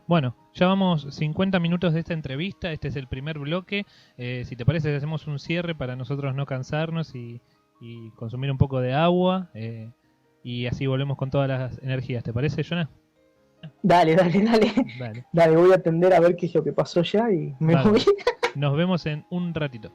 [SPEAKER 1] Bueno, ya vamos 50 minutos de esta entrevista, este es el primer bloque. Si te parece, hacemos un cierre para nosotros no cansarnos y consumir un poco de agua, y así volvemos con todas las energías. ¿Te parece, Jonah?
[SPEAKER 2] Dale. Dale, voy a atender a ver qué es lo que pasó ya y me voy.
[SPEAKER 1] Nos vemos en un ratito.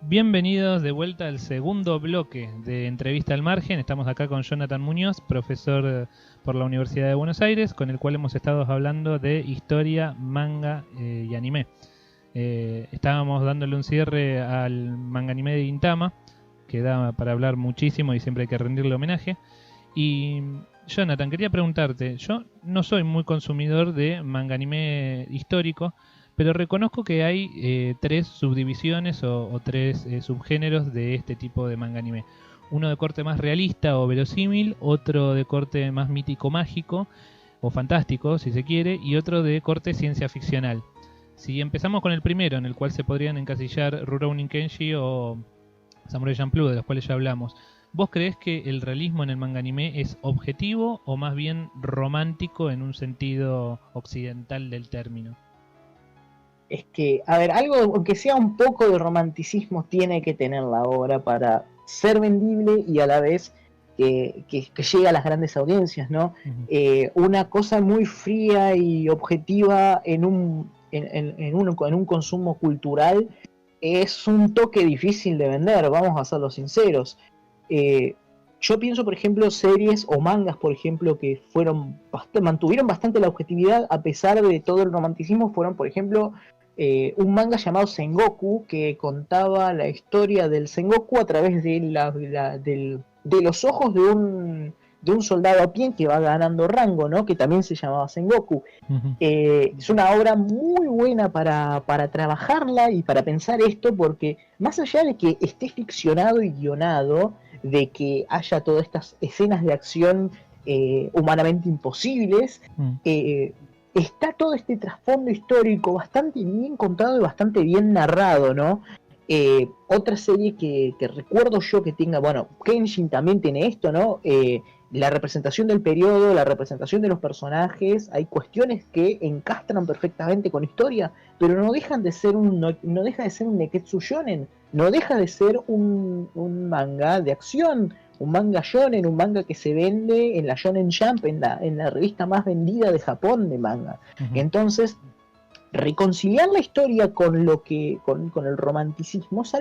[SPEAKER 1] Bienvenidos de vuelta al segundo bloque de Entrevista al Margen. Estamos acá con Jonathan Muñoz, profesor por la Universidad de Buenos Aires, con el cual hemos estado hablando de historia, manga y anime. Estábamos dándole un cierre al manga anime de Gintama, que da para hablar muchísimo y siempre hay que rendirle homenaje. Y Jonathan, quería preguntarte, yo no soy muy consumidor de manga anime histórico, pero reconozco que hay 3 subdivisiones o 3 subgéneros de este tipo de manga anime. Uno de corte más realista o verosímil, otro de corte más mítico-mágico o fantástico, si se quiere, y otro de corte ciencia ficcional. Si empezamos con el primero, en el cual se podrían encasillar Rurouni Kenshin o Samurai Champloo, de los cuales ya hablamos, ¿vos creés que el realismo en el manga anime es objetivo o más bien romántico en un sentido occidental del término?
[SPEAKER 2] Es que, a ver, algo, aunque sea un poco de romanticismo, tiene que tener la obra para ser vendible y a la vez que llegue a las grandes audiencias, ¿no? Una cosa muy fría y objetiva en un consumo cultural es un toque difícil de vender, vamos a serlo sinceros. Yo pienso, por ejemplo, series o mangas, por ejemplo, que mantuvieron bastante la objetividad a pesar de todo el romanticismo. Fueron, por ejemplo, un manga llamado Sengoku, que contaba la historia del Sengoku a través de los ojos de un soldado a pie que va ganando rango, ¿no? Que también se llamaba Sengoku. Es una obra muy buena para trabajarla y para pensar esto, porque más allá de que esté ficcionado y guionado, de que haya todas estas escenas de acción humanamente imposibles, está todo este trasfondo histórico bastante bien contado y bastante bien narrado, ¿no? Otra serie que recuerdo yo que tenga, bueno, Kenshin también tiene esto, ¿no? La representación del periodo, la representación de los personajes, hay cuestiones que encastran perfectamente con historia, pero no dejan de ser no deja de ser un Neketsu Shonen, no deja de ser un manga de acción, un manga shonen, un manga que se vende en la Shonen Jump, en la revista más vendida de Japón de manga. Entonces, reconciliar la historia con el romanticismo es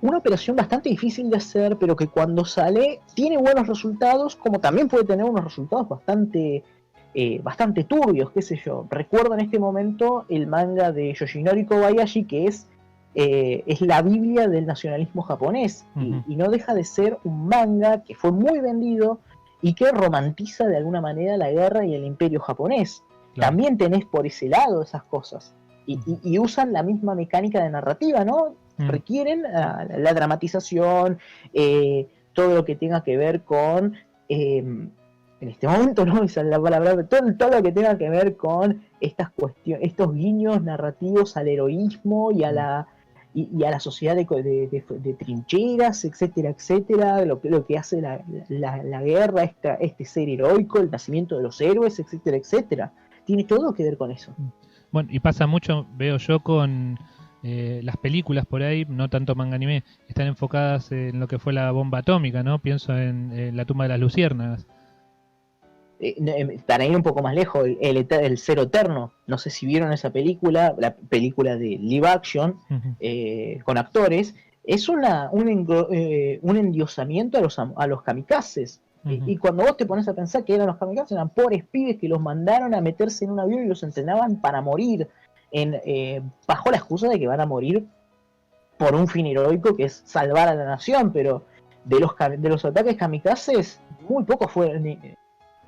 [SPEAKER 2] una operación bastante difícil de hacer, pero que cuando sale tiene buenos resultados, como también puede tener unos resultados bastante turbios, qué sé yo. Recuerdo en este momento el manga de Yoshinori Kobayashi, que es la Biblia del nacionalismo japonés, y no deja de ser un manga que fue muy vendido y que romantiza de alguna manera la guerra y el imperio japonés. Claro. También tenés por ese lado esas cosas, y usan la misma mecánica de narrativa, ¿no? Requieren la dramatización, todo lo que tenga que ver con, en este momento no esa es la palabra, todo lo que tenga que ver con estas cuestiones, estos guiños narrativos al heroísmo y a la sociedad de trincheras, etcétera, etcétera, lo que hace la guerra, este ser heroico, el nacimiento de los héroes, etcétera, etcétera. Tiene todo que ver con eso.
[SPEAKER 1] Bueno, y pasa mucho, veo yo, con las películas por ahí, no tanto manga anime, están enfocadas en lo que fue la bomba atómica, ¿no? Pienso en La tumba de las luciérnagas.
[SPEAKER 2] Para ir un poco más lejos, el Cero Eterno, no sé si vieron esa película, la película de live action, con actores, es un endiosamiento a los kamikazes. Y cuando vos te pones a pensar que eran los kamikazes, eran pobres pibes que los mandaron a meterse en un avión y los entrenaban para morir, bajo la excusa de que van a morir por un fin heroico que es salvar a la nación, pero de los ataques kamikazes, muy pocos fueron,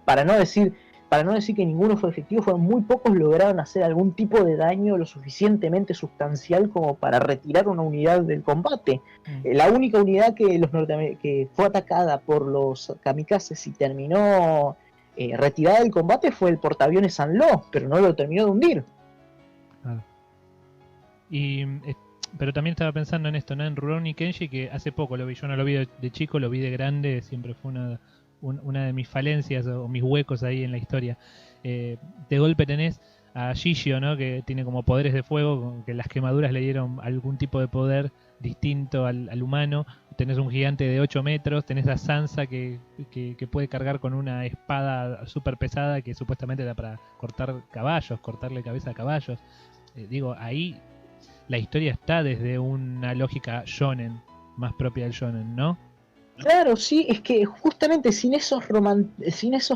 [SPEAKER 2] para no decir que ninguno fue efectivo, fueron muy pocos lograron hacer algún tipo de daño lo suficientemente sustancial como para retirar una unidad del combate. La única unidad que fue atacada por los kamikazes y terminó retirada del combate fue el portaaviones San-Lo, pero no lo terminó de hundir.
[SPEAKER 1] Pero también estaba pensando en esto, ¿no? En Rurouni Kenshi, que hace poco lo vi, yo no lo vi de chico, lo vi de grande, siempre fue una de mis falencias o mis huecos ahí en la historia. De golpe tenés a Shishio, ¿no? Que tiene como poderes de fuego, que las quemaduras le dieron algún tipo de poder distinto al humano. Tenés un gigante de 8 metros, tenés a Sansa que puede cargar con una espada súper pesada que supuestamente da para cortar caballos, cortarle cabeza a caballos. Digo, ahí la historia está desde una lógica shonen, más propia del shonen, ¿no?
[SPEAKER 2] Claro, sí, es que justamente sin esos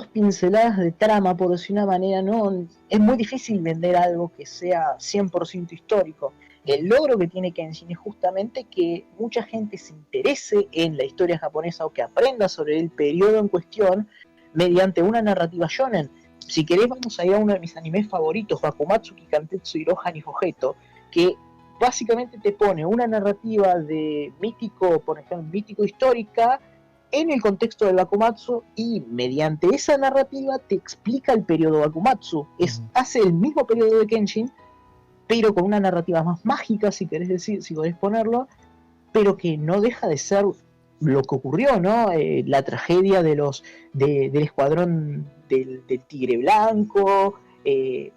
[SPEAKER 2] pinceladas de trama, por decir una manera, no es muy difícil vender algo que sea 100% histórico. El logro que tiene Kenshin es justamente que mucha gente se interese en la historia japonesa o que aprenda sobre el periodo en cuestión mediante una narrativa shonen. Si querés, vamos a ir a uno de mis animes favoritos, Bakumatsu Kikantetsu Iroha ni Hogeto, que básicamente te pone una narrativa de mítico, por ejemplo, mítico histórica en el contexto del Bakumatsu y mediante esa narrativa te explica el periodo Bakumatsu. Hace el mismo periodo de Kenshin, pero con una narrativa más mágica, si querés ponerlo, pero que no deja de ser lo que ocurrió, ¿no? La tragedia del escuadrón del Tigre Blanco,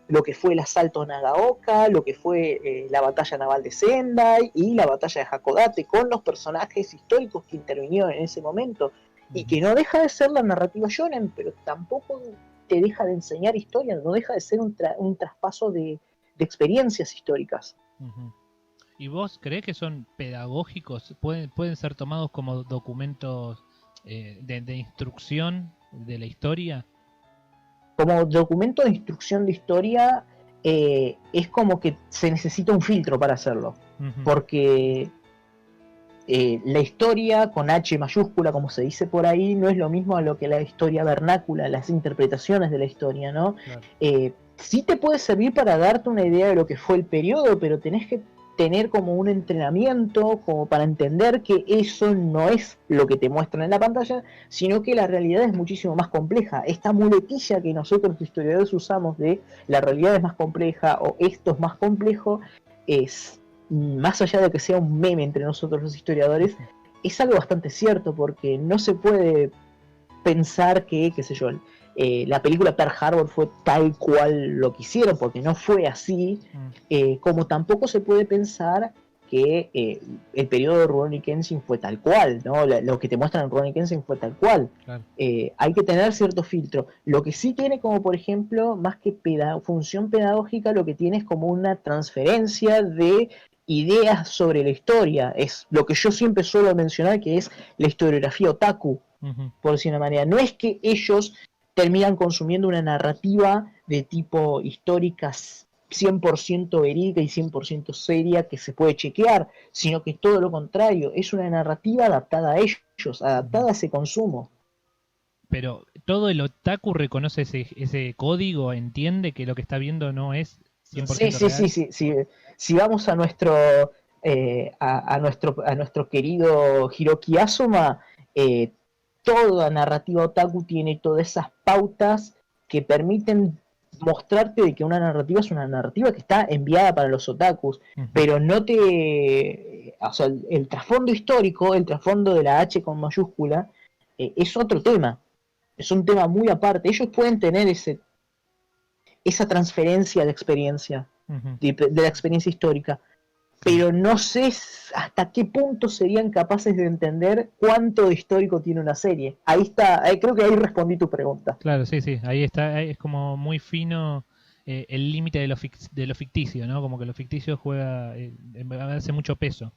[SPEAKER 2] lo que fue el asalto a Nagaoka, lo que fue la batalla naval de Sendai y la batalla de Hakodate, con los personajes históricos que intervinieron en ese momento, y que no deja de ser la narrativa shonen, pero tampoco te deja de enseñar historia, no deja de ser un traspaso de experiencias históricas.
[SPEAKER 1] ¿Y vos creés que son pedagógicos? ¿Pueden ser tomados como documentos de instrucción de la historia?
[SPEAKER 2] Como documento de instrucción de historia, es como que se necesita un filtro para hacerlo. Porque la historia con H mayúscula, como se dice por ahí, no es lo mismo a lo que la historia vernácula, las interpretaciones de la historia, ¿no? Claro. Sí te puede servir para darte una idea de lo que fue el periodo, pero tenés que tener como un entrenamiento como para entender que eso no es lo que te muestran en la pantalla, sino que la realidad es muchísimo más compleja. Esta muletilla que nosotros los historiadores usamos de la realidad es más compleja o esto es más complejo, es, más allá de que sea un meme entre nosotros los historiadores, es algo bastante cierto, porque no se puede pensar que, qué sé yo, la película Pearl Harbor fue tal cual lo que hicieron, porque no fue así, como tampoco se puede pensar que el periodo de Rurouni Kenshin fue tal cual, ¿no? Lo que te muestran en Rurouni Kenshin fue tal cual. Claro. Hay que tener cierto filtro. Lo que sí tiene como, por ejemplo, más que función pedagógica, lo que tiene es como una transferencia de ideas sobre la historia. Es lo que yo siempre suelo mencionar, que es la historiografía otaku, por decir una manera. No es que ellos terminan consumiendo una narrativa de tipo histórica 100% verídica y 100% seria que se puede chequear, sino que todo lo contrario, es una narrativa adaptada a ellos, adaptada a ese consumo.
[SPEAKER 1] Pero todo el otaku reconoce ese código, entiende que lo que está viendo no es 100% real.
[SPEAKER 2] Sí. Si vamos a nuestro querido Hiroki Asuma, toda narrativa otaku tiene todas esas pautas que permiten mostrarte de que una narrativa es una narrativa que está enviada para los otakus, pero no te... O sea, el trasfondo histórico, el trasfondo de la H con mayúscula, es otro tema. Es un tema muy aparte. Ellos pueden tener esa transferencia de experiencia, de la experiencia histórica, pero no sé hasta qué punto serían capaces de entender cuánto de histórico tiene una serie. Ahí está, creo que ahí respondí tu pregunta.
[SPEAKER 1] Claro, sí, sí, ahí está, ahí es como muy fino el límite de lo ficticio, ¿no? Como que lo ficticio juega, hace mucho peso.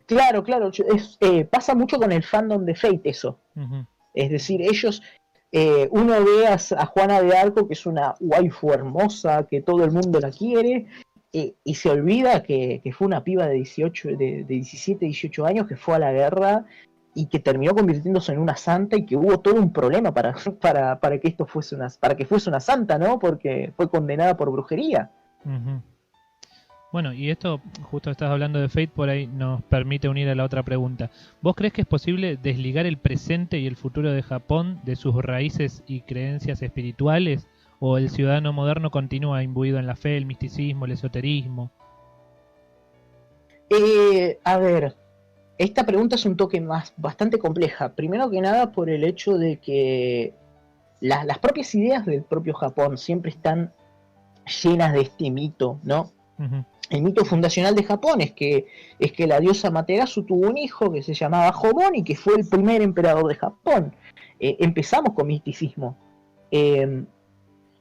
[SPEAKER 2] Claro, claro, pasa mucho con el fandom de Fate eso.
[SPEAKER 1] Ujú.
[SPEAKER 2] Es decir, ellos, uno ve a Juana de Arco, que es una waifu hermosa, que todo el mundo la quiere, y se olvida que fue una piba de 18, de 17, 18 años que fue a la guerra y que terminó convirtiéndose en una santa y que hubo todo un problema para que esto para que fuese una santa, ¿no? Porque fue condenada por brujería.
[SPEAKER 1] Ujú. Bueno, y esto, justo estás hablando de Fate, por ahí nos permite unir a la otra pregunta. ¿Vos crees que es posible desligar el presente y el futuro de Japón de sus raíces y creencias espirituales? ¿O el ciudadano moderno continúa imbuido en la fe, el misticismo, el esoterismo?
[SPEAKER 2] A ver, esta pregunta es un toque bastante compleja. Primero que nada por el hecho de que las propias ideas del propio Japón siempre están llenas de este mito, ¿no?
[SPEAKER 1] Ujú.
[SPEAKER 2] El mito fundacional de Japón es que la diosa Materasu tuvo un hijo que se llamaba Homon y que fue el primer emperador de Japón. Empezamos con misticismo. Eh,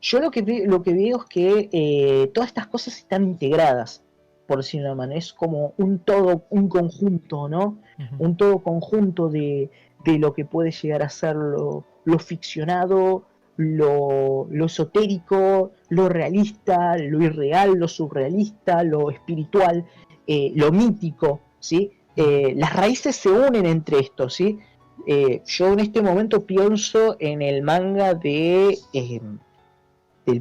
[SPEAKER 2] yo lo que veo es que todas estas cosas están integradas, por decirlo de una manera. Es como un todo, un conjunto, ¿no?
[SPEAKER 1] Ujú.
[SPEAKER 2] Un todo conjunto de lo que puede llegar a ser lo ficcionado, lo esotérico, lo realista, lo irreal, lo surrealista, lo espiritual, lo mítico, ¿sí? Las raíces se unen entre esto, ¿sí? Yo en este momento pienso en el manga del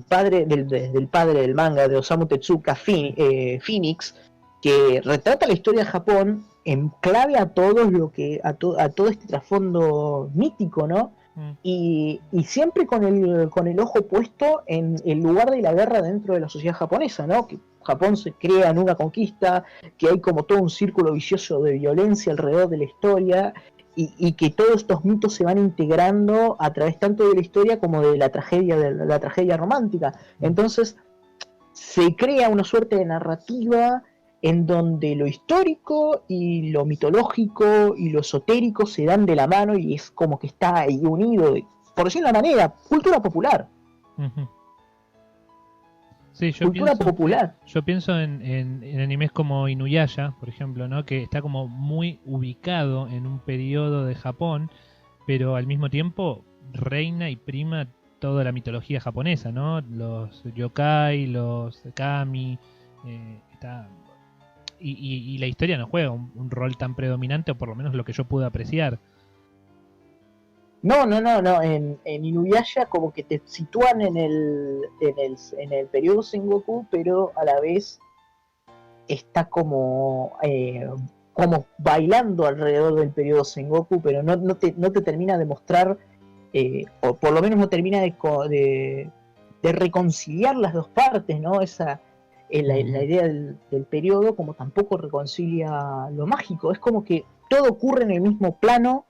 [SPEAKER 2] padre del manga, de Osamu Tezuka, Phoenix, que retrata la historia de Japón en clave a todo este trasfondo mítico, ¿no?
[SPEAKER 1] Mm.
[SPEAKER 2] Y siempre con el ojo puesto en el lugar de la guerra dentro de la sociedad japonesa, ¿no? Que Japón se crea en una conquista, que hay como todo un círculo vicioso de violencia alrededor de la historia, y que todos estos mitos se van integrando a través tanto de la historia como de la tragedia romántica.
[SPEAKER 1] Mm.
[SPEAKER 2] Entonces se crea una suerte de narrativa en donde lo histórico y lo mitológico y lo esotérico se dan de la mano y es como que está ahí unido, por decirlo de una manera, cultura popular.
[SPEAKER 1] Ujú. Sí,
[SPEAKER 2] Cultura popular.
[SPEAKER 1] yo pienso en animes como Inuyasha, por ejemplo, ¿no? Que está como muy ubicado en un periodo de Japón, pero al mismo tiempo reina y prima toda la mitología japonesa, ¿no? Los yokai, los kami, está y la historia no juega un rol tan predominante, o por lo menos lo que yo pude apreciar.
[SPEAKER 2] No, no, no, no. En Inuyasha como que te sitúan en el periodo Sengoku, pero a la vez está como bailando alrededor del periodo Sengoku, pero no te termina de mostrar, o por lo menos no termina de reconciliar las dos partes, ¿no? La idea del periodo, como tampoco reconcilia lo mágico. Es como que todo ocurre en el mismo plano,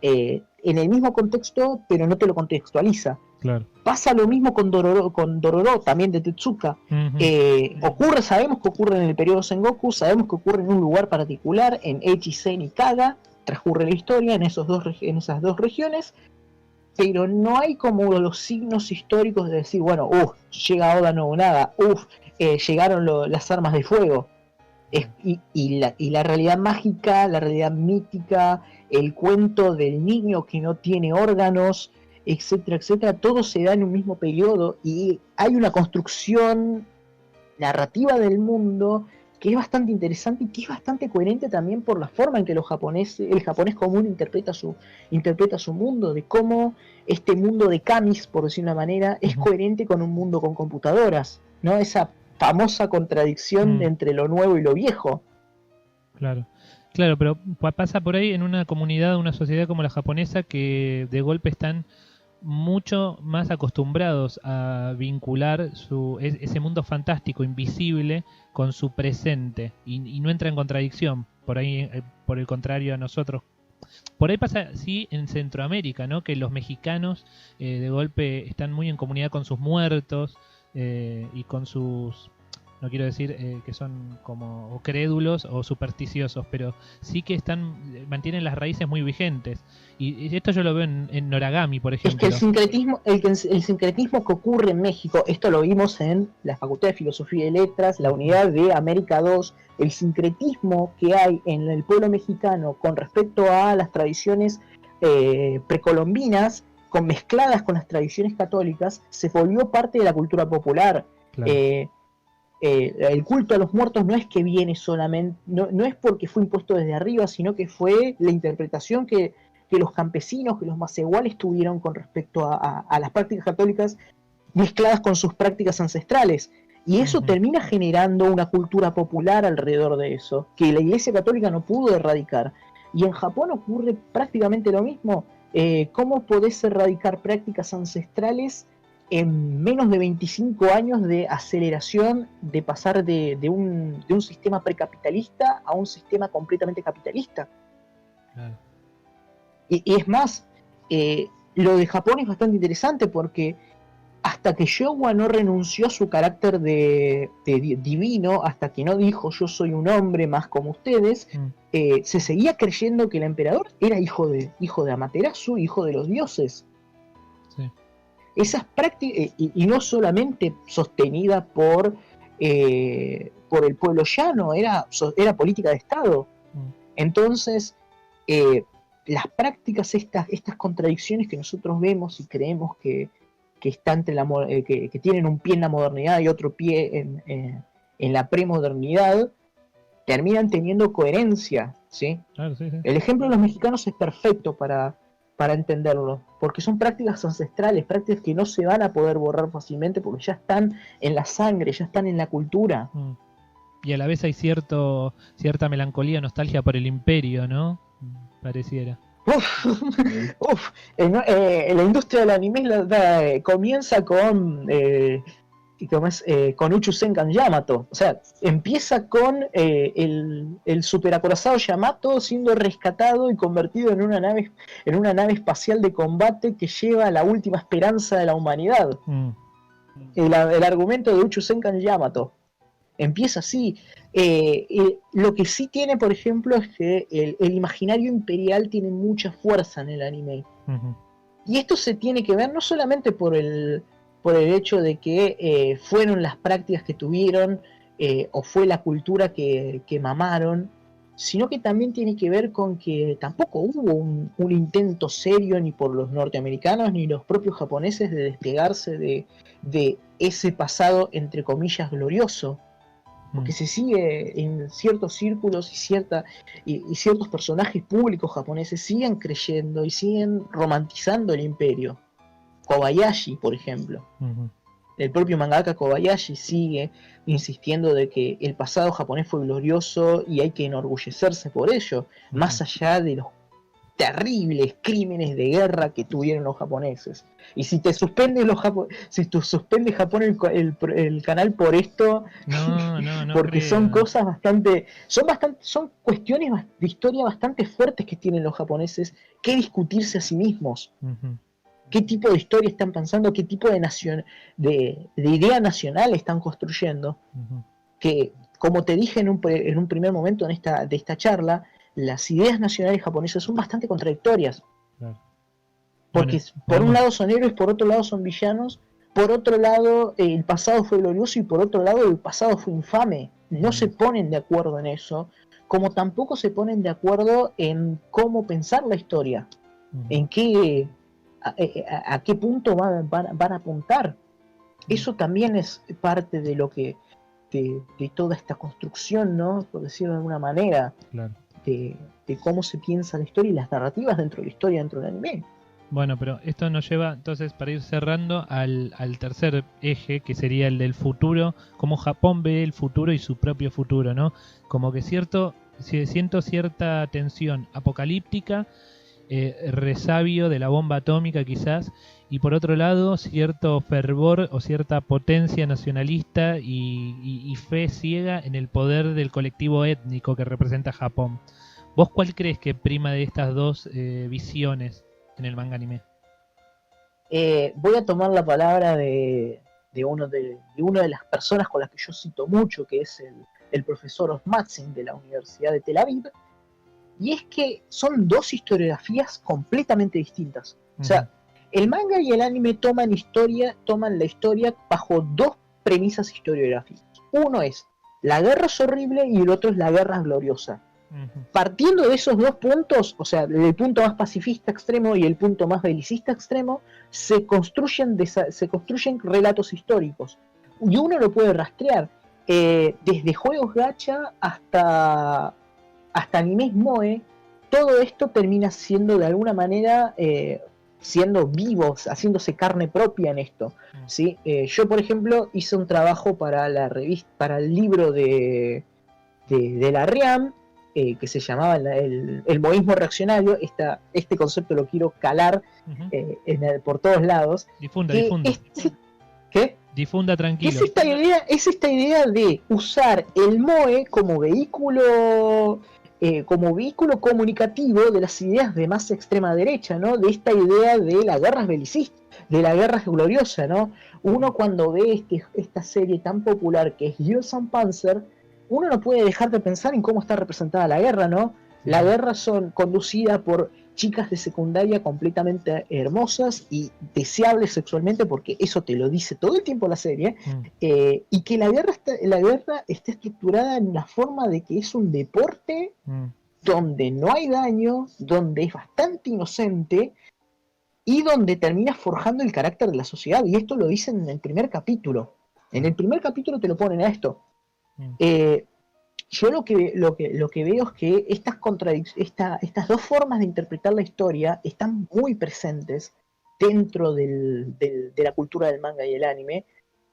[SPEAKER 2] en el mismo contexto, pero no te lo contextualiza.
[SPEAKER 1] Claro.
[SPEAKER 2] Pasa lo mismo con Dororo, también de Tetsuka. Sabemos que ocurre en el periodo Sengoku, sabemos que ocurre en un lugar particular, en Echizen y Kaga, transcurre la historia en esas dos regiones, pero no hay como los signos históricos de decir, bueno, llega Oda Nobunaga, llegaron las armas de fuego. Y la realidad mágica, la realidad mítica, el cuento del niño que no tiene órganos, etcétera, etcétera, todo se da en un mismo periodo y hay una construcción narrativa del mundo que es bastante interesante y que es bastante coherente también por la forma en que el japonés común interpreta su mundo, de cómo este mundo de kamis, por decir una manera, es coherente con un mundo con computadoras, ¿no? Esa famosa contradicción entre lo nuevo y lo viejo.
[SPEAKER 1] Claro. Claro, pero pasa por ahí en una comunidad, una sociedad como la japonesa, que de golpe están mucho más acostumbrados a vincular ese mundo fantástico, invisible, con su presente, y no entra en contradicción. Por ahí, por el contrario, a nosotros. Por ahí pasa, sí, en Centroamérica, ¿no? Que los mexicanos de golpe están muy en comunidad con sus muertos y con sus, no quiero decir que son como o crédulos o supersticiosos, pero sí que mantienen las raíces muy vigentes. Y esto yo lo veo en Noragami, por
[SPEAKER 2] Es que
[SPEAKER 1] ejemplo.
[SPEAKER 2] el sincretismo que ocurre en México, esto lo vimos en la Facultad de Filosofía y Letras, la unidad de América II, el sincretismo que hay en el pueblo mexicano con respecto a las tradiciones precolombinas, mezcladas con las tradiciones católicas, se volvió parte de la cultura popular.
[SPEAKER 1] Claro.
[SPEAKER 2] El culto a los muertos no es que viene solamente, no es porque fue impuesto desde arriba, sino que fue la interpretación que los campesinos, que los macehuales tuvieron con respecto a las prácticas católicas mezcladas con sus prácticas ancestrales. Y eso termina generando una cultura popular alrededor de eso, que la Iglesia Católica no pudo erradicar. Y en Japón ocurre prácticamente lo mismo. ¿Cómo podés erradicar prácticas ancestrales en menos de 25 años de aceleración, de pasar de un sistema precapitalista a un sistema completamente capitalista?
[SPEAKER 1] Claro.
[SPEAKER 2] Y es más, lo de Japón es bastante interesante porque hasta que Showa no renunció a su carácter de divino, hasta que no dijo yo soy un hombre más como ustedes, se seguía creyendo que el emperador era hijo de Amaterasu, hijo de los dioses.
[SPEAKER 1] Sí.
[SPEAKER 2] Esas prácticas, y no solamente sostenida por el pueblo llano, era política de Estado. Entonces, las prácticas, estas contradicciones que nosotros vemos y creemos que está entre que tienen un pie en la modernidad y otro pie en la premodernidad, terminan teniendo coherencia, ¿sí?
[SPEAKER 1] Claro, sí.
[SPEAKER 2] El ejemplo de los mexicanos es perfecto para entenderlo, porque son prácticas ancestrales, prácticas que no se van a poder borrar fácilmente porque ya están en la sangre, ya están en la cultura.
[SPEAKER 1] Y a la vez hay cierta melancolía, nostalgia por el imperio, ¿no? Pareciera.
[SPEAKER 2] La industria del anime comienza con Uchu Senkan Yamato. O sea, empieza con el superacorazado Yamato siendo rescatado y convertido en una nave espacial de combate que lleva la última esperanza de la humanidad. El argumento de Uchu Senkan Yamato empieza así. Lo que sí tiene, por ejemplo, es que el imaginario imperial tiene mucha fuerza en el anime. Y esto se tiene que ver no solamente por el hecho de que fueron las prácticas que tuvieron o fue la cultura que mamaron, sino que también tiene que ver con que tampoco hubo un intento serio ni por los norteamericanos ni los propios japoneses de despegarse de ese pasado entre comillas glorioso, porque se sigue en ciertos círculos y ciertos personajes públicos japoneses siguen creyendo y siguen romantizando el imperio. Kobayashi, por ejemplo. El propio mangaka Kobayashi sigue insistiendo de que el pasado japonés fue glorioso y hay que enorgullecerse por ello, más allá de los terribles crímenes de guerra que tuvieron los japoneses. Y si te suspende suspende Japón el canal por esto,
[SPEAKER 1] no
[SPEAKER 2] porque
[SPEAKER 1] creo.
[SPEAKER 2] son cosas son cuestiones de historia bastante fuertes que tienen los japoneses que discutirse a sí mismos. ¿Qué tipo de historia están pensando? ¿Qué tipo de idea nacional están construyendo? Que, como te dije en un primer momento de esta charla, las ideas nacionales japonesas son bastante contradictorias. Claro. Porque por un lado son héroes, por otro lado son villanos, por otro lado el pasado fue glorioso y por otro lado el pasado fue infame. No se ponen de acuerdo en eso, como tampoco se ponen de acuerdo en cómo pensar la historia, en qué a qué punto van a apuntar. Eso también es parte de lo que de toda esta construcción, ¿no? Por decirlo de alguna manera. Claro. De cómo se piensa la historia y las narrativas dentro de la historia, dentro del anime.
[SPEAKER 1] Bueno, pero esto nos lleva entonces, para ir cerrando, al tercer eje, que sería el del futuro, cómo Japón ve el futuro y su propio futuro, ¿no? Como que siento cierta tensión apocalíptica, resabio de la bomba atómica quizás, y por otro lado cierto fervor o cierta potencia nacionalista y fe ciega en el poder del colectivo étnico que representa Japón. ¿Vos cuál crees que prima de estas dos visiones en el manga anime?
[SPEAKER 2] Voy a tomar la palabra de de una de las personas con las que yo cito mucho, que es el profesor Osmatzin de la Universidad de Tel Aviv, y es que son dos historiografías completamente distintas. O sea, el manga y el anime toman la historia bajo dos premisas historiográficas. Uno es la guerra es horrible y el otro es la guerra es gloriosa. Partiendo de esos dos puntos, o sea, el punto más pacifista extremo y el punto más belicista extremo, se construyen relatos históricos. Y uno lo puede rastrear desde juegos gacha hasta animes moe. Todo esto termina siendo de alguna manera siendo vivos, haciéndose carne propia en esto, ¿sí? Yo, por ejemplo, hice un trabajo para la revista, para el libro de la RIAM, que se llamaba el moísmo reaccionario. Este concepto lo quiero calar por todos lados.
[SPEAKER 1] Difunda.
[SPEAKER 2] ¿Qué?
[SPEAKER 1] Difunda tranquilo.
[SPEAKER 2] Es esta idea de usar el MOE como vehículo comunicativo de las ideas de más extrema derecha, ¿no? De esta idea de la guerra es belicista, de la guerra es gloriosa, ¿no? Uno cuando ve esta serie tan popular que es Gears and Panzer, uno no puede dejar de pensar en cómo está representada la guerra, ¿no? La guerra son conducida por chicas de secundaria completamente hermosas y deseables sexualmente, porque eso te lo dice todo el tiempo la serie, y que la guerra está estructurada en la forma de que es un deporte donde no hay daño, donde es bastante inocente y donde termina forjando el carácter de la sociedad. Y esto lo dicen en el primer capítulo. En el primer capítulo te lo ponen a esto. Yo lo que veo es que estas dos formas de interpretar la historia están muy presentes dentro de la cultura del manga y el anime,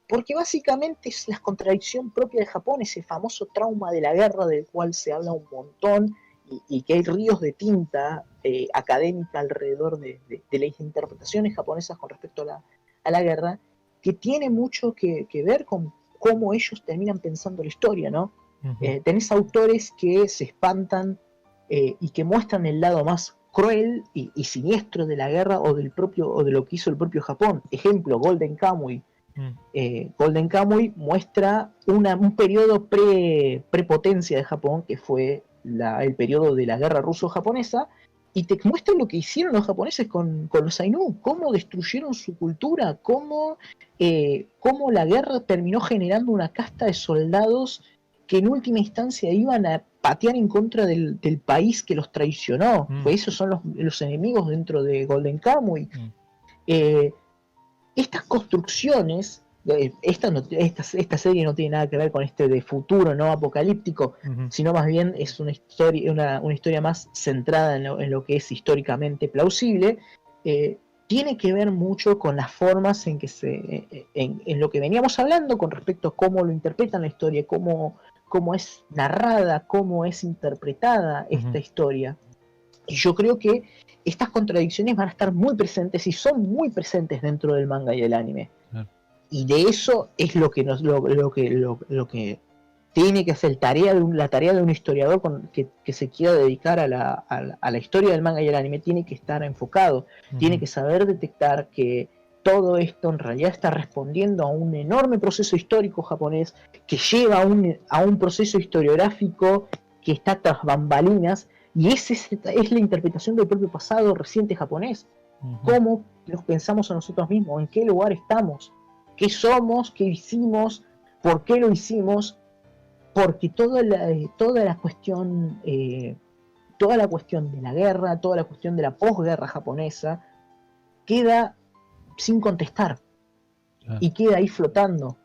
[SPEAKER 2] porque básicamente es la contradicción propia de Japón, ese famoso trauma de la guerra del cual se habla un montón y que hay ríos de tinta académica alrededor de las interpretaciones japonesas con respecto a la guerra, que tiene mucho que ver con cómo ellos terminan pensando la historia, ¿no? Tenés autores que se espantan y que muestran el lado más cruel y siniestro de la guerra o de lo que hizo el propio Japón. Ejemplo, Golden Kamuy. Golden Kamuy muestra un periodo prepotencia de Japón, que fue el periodo de la guerra ruso-japonesa, y te muestra lo que hicieron los japoneses con los Ainu, cómo destruyeron su cultura, cómo la guerra terminó generando una casta de soldados que en última instancia iban a patear en contra del país que los traicionó. Pues esos son los enemigos dentro de Golden Kamuy. Estas construcciones, esta serie no tiene nada que ver con de futuro no apocalíptico, sino más bien es una historia más centrada en lo que es históricamente plausible. Tiene que ver mucho con las formas en que en lo que veníamos hablando con respecto a cómo lo interpretan la historia, cómo es narrada, cómo es interpretada esta historia. Y yo creo que estas contradicciones van a estar muy presentes y son muy presentes dentro del manga y el anime. Y de eso es lo que tiene que ser la tarea de un historiador que se quiera dedicar a la historia del manga y el anime. Tiene que estar enfocado, tiene que saber detectar que todo esto en realidad está respondiendo a un enorme proceso histórico japonés que lleva a un proceso historiográfico que está tras bambalinas, y es la interpretación del propio pasado reciente japonés. Cómo nos pensamos a nosotros mismos, en qué lugar estamos, qué somos, qué hicimos, por qué lo hicimos, porque toda la cuestión de la guerra, toda la cuestión de la posguerra japonesa queda sin contestar y queda ahí flotando.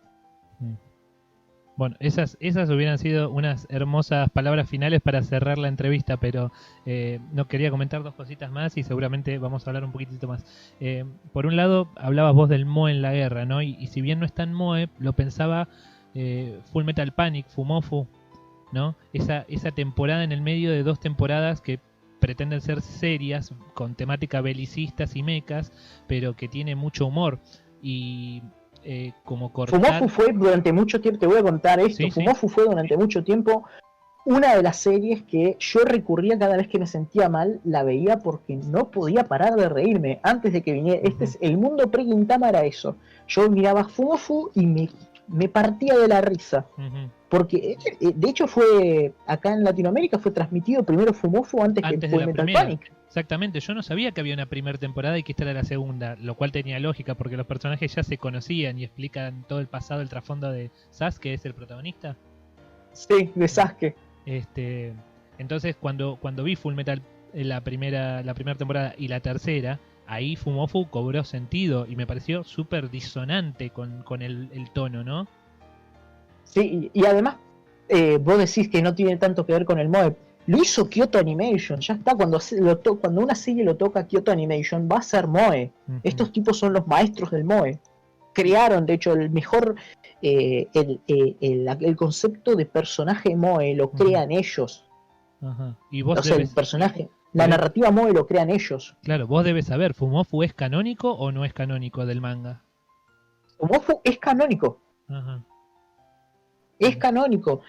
[SPEAKER 1] Bueno, esas hubieran sido unas hermosas palabras finales para cerrar la entrevista, pero no quería comentar dos cositas más y seguramente vamos a hablar un poquitito más. Por un lado, hablabas vos del moe en la guerra, ¿no? Y si bien no es tan moe, lo pensaba Full Metal Panic, Fumofu, ¿no? Esa temporada en el medio de dos temporadas que pretenden ser serias, con temática belicistas y mechas, pero que tiene mucho humor. Y como cortar...
[SPEAKER 2] Fumofu fue durante mucho tiempo, te voy a contar esto, Fumofu fue durante mucho tiempo una de las series que yo recurría cada vez que me sentía mal, la veía porque no podía parar de reírme antes de que viniera. Este es el mundo pre-Gintama, era eso. Yo miraba Fumofu y me partía de la risa. Porque de hecho fue acá en Latinoamérica fue transmitido primero Fumofu antes que
[SPEAKER 1] de la
[SPEAKER 2] Metal
[SPEAKER 1] primera.
[SPEAKER 2] Panic.
[SPEAKER 1] Exactamente, yo no sabía que había una primera temporada y que esta era la segunda, lo cual tenía lógica porque los personajes ya se conocían y explican todo el pasado, el trasfondo de Sasuke, que es el protagonista.
[SPEAKER 2] Sí, de Sasuke.
[SPEAKER 1] Entonces cuando vi Full Metal la primera temporada y la tercera, ahí Fumofu cobró sentido y me pareció súper disonante con el tono, ¿no?
[SPEAKER 2] Sí, y además vos decís que no tiene tanto que ver con el MOE. Lo hizo Kyoto Animation, ya está, cuando una serie lo toca Kyoto Animation va a ser MOE. Estos tipos son los maestros del MOE. Crearon, de hecho, el mejor, el concepto de personaje MOE lo crean ellos.
[SPEAKER 1] Y vos
[SPEAKER 2] el personaje, la narrativa MOE lo crean ellos.
[SPEAKER 1] Claro, vos debes saber, ¿Fumofu es canónico o no es canónico del manga?
[SPEAKER 2] Fumofu es canónico. Es canónico.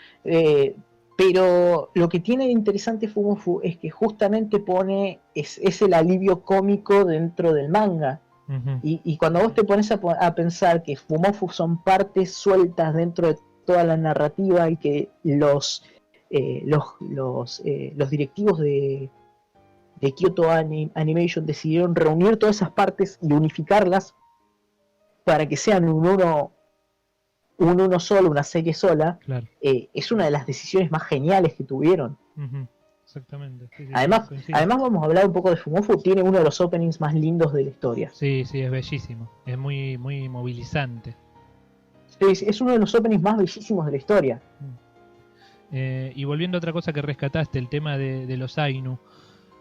[SPEAKER 2] Pero lo que tiene de interesante Fumofu es que justamente es el alivio cómico dentro del manga. Y cuando vos te pones a pensar que Fumofu son partes sueltas dentro de toda la narrativa y que los directivos de Kyoto Animation decidieron reunir todas esas partes y unificarlas para que sean un uno solo, una serie sola,
[SPEAKER 1] claro.
[SPEAKER 2] Es una de las decisiones más geniales que tuvieron.
[SPEAKER 1] Exactamente. Sí,
[SPEAKER 2] además vamos a hablar un poco de Fumofu, tiene uno de los openings más lindos de la historia.
[SPEAKER 1] Sí, es bellísimo, es muy, muy movilizante.
[SPEAKER 2] Sí, es uno de los openings más bellísimos de la historia.
[SPEAKER 1] Y volviendo a otra cosa que rescataste, el tema de los Ainu,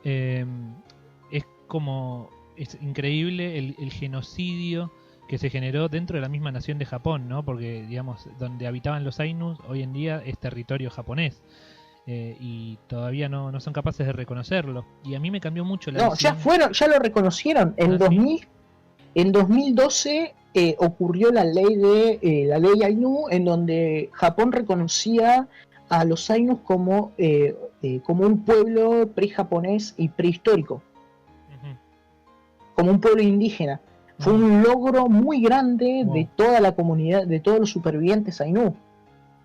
[SPEAKER 1] es increíble el genocidio que se generó dentro de la misma nación de Japón, ¿no? Porque, digamos, donde habitaban los Ainus hoy en día es territorio japonés. Y todavía no son capaces de reconocerlo. Y a mí me cambió mucho la visión.
[SPEAKER 2] Ya lo reconocieron. En 2012 ocurrió la ley Ainu, en donde Japón reconocía a los Ainus como un pueblo pre-japonés y prehistórico. Como un pueblo indígena. Fue un logro muy grande de toda la comunidad, de todos los supervivientes Ainu.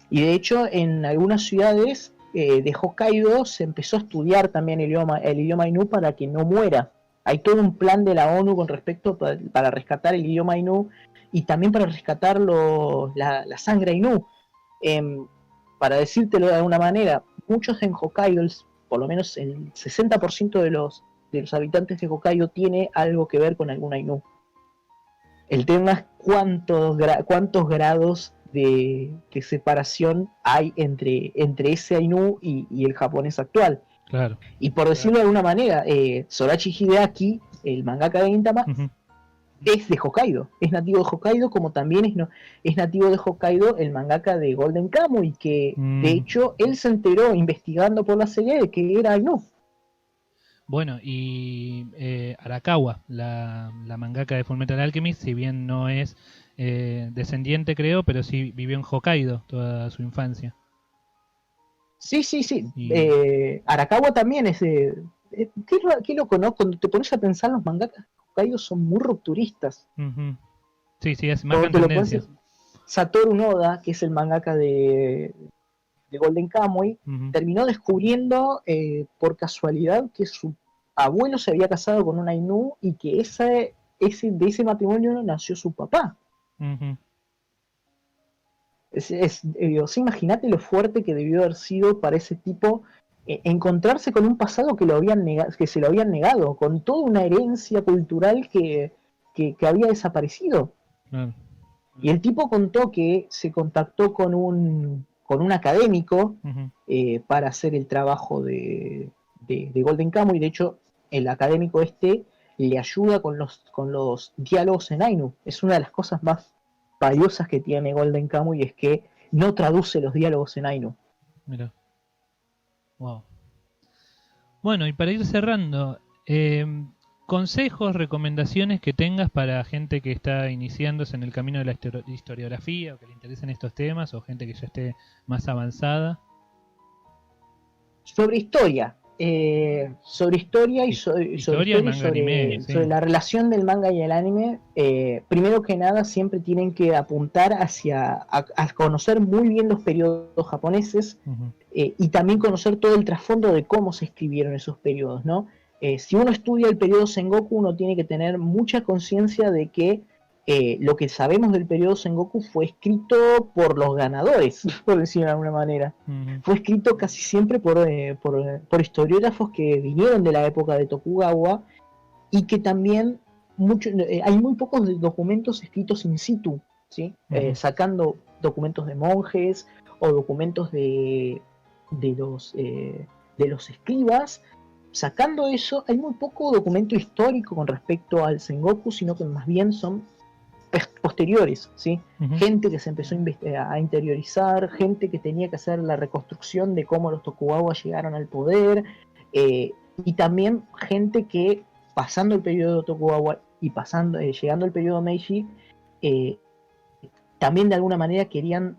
[SPEAKER 2] Y de hecho, en algunas ciudades de Hokkaido se empezó a estudiar también el idioma Ainu para que no muera. Hay todo un plan de la ONU con respecto para rescatar el idioma Ainu y también para rescatar la sangre Ainu. Para decírtelo de alguna manera, muchos en Hokkaido, por lo menos el 60% de los habitantes de Hokkaido tiene algo que ver con algún Ainu. El tema es cuántos grados de separación hay entre ese Ainu y el japonés actual.
[SPEAKER 1] Claro.
[SPEAKER 2] Y por decirlo de alguna manera, Sorachi Hideaki, el mangaka de Gintama, es de Hokkaido, es nativo de Hokkaido, como también es nativo de Hokkaido el mangaka de Golden Kamuy, que de hecho él se enteró investigando por la serie de que era Ainu.
[SPEAKER 1] Bueno, y Arakawa, la mangaka de Fullmetal Alchemist, si bien no es descendiente creo, pero sí vivió en Hokkaido toda su infancia.
[SPEAKER 2] Sí. Arakawa también es qué loco, ¿no? Cuando te pones a pensar, los mangakas de Hokkaido son muy rupturistas.
[SPEAKER 1] Sí, es marcan tendencias.
[SPEAKER 2] Satoru Noda, que es el mangaka de Golden Kamuy, terminó descubriendo por casualidad que su abuelo se había casado con una Ainu y que de ese matrimonio nació su papá. Imagínate lo fuerte que debió haber sido para ese tipo encontrarse con un pasado que se lo habían negado, con toda una herencia cultural que había desaparecido. Y el tipo contó que se contactó con un académico para hacer el trabajo de Golden Kamuy, y de hecho el académico le ayuda con los diálogos en Ainu. Es una de las cosas más valiosas que tiene Golden Kamuy, es que no traduce los diálogos en Ainu.
[SPEAKER 1] Mira. Wow. Bueno, y para ir cerrando, consejos, recomendaciones que tengas para gente que está iniciándose en el camino de la historiografía o que le interesen estos temas, o gente que ya esté más avanzada.
[SPEAKER 2] Sobre historia. Sobre historia y
[SPEAKER 1] Historia y manga anime, sí.
[SPEAKER 2] sobre la relación del manga y el anime. Primero que nada, siempre tienen que apuntar a conocer muy bien los periodos japoneses, y también conocer todo el trasfondo de cómo se escribieron esos periodos, ¿no? Si uno estudia el periodo Sengoku, uno tiene que tener mucha conciencia de que lo que sabemos del periodo Sengoku fue escrito por los ganadores, por decirlo de alguna manera. Fue escrito casi siempre por historiógrafos que vinieron de la época de Tokugawa, y que también hay muy pocos documentos escritos in situ, ¿sí? Sacando documentos de monjes o documentos de los escribas. Sacando eso, hay muy poco documento histórico con respecto al Sengoku, sino que más bien son posteriores, ¿sí? Gente que se empezó a interiorizar, gente que tenía que hacer la reconstrucción de cómo los Tokugawa llegaron al poder, y también gente que, pasando el periodo Tokugawa y llegando al periodo Meiji, también de alguna manera querían,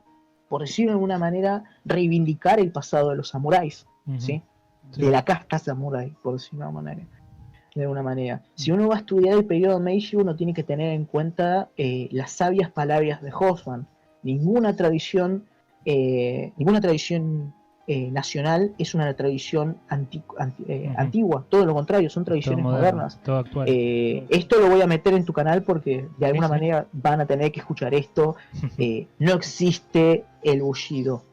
[SPEAKER 2] por decirlo de alguna manera, reivindicar el pasado de los samuráis, ¿sí? De la casta samurái, por decirlo de alguna manera. Si uno va a estudiar el periodo Meiji, uno tiene que tener en cuenta las sabias palabras de Hoffman. Ninguna tradición nacional es una tradición antigua, todo lo contrario, son tradiciones
[SPEAKER 1] todo moderno,
[SPEAKER 2] modernas.
[SPEAKER 1] Todo actual.
[SPEAKER 2] Esto lo voy a meter en tu canal porque de alguna manera van a tener que escuchar esto. No existe el Bushido.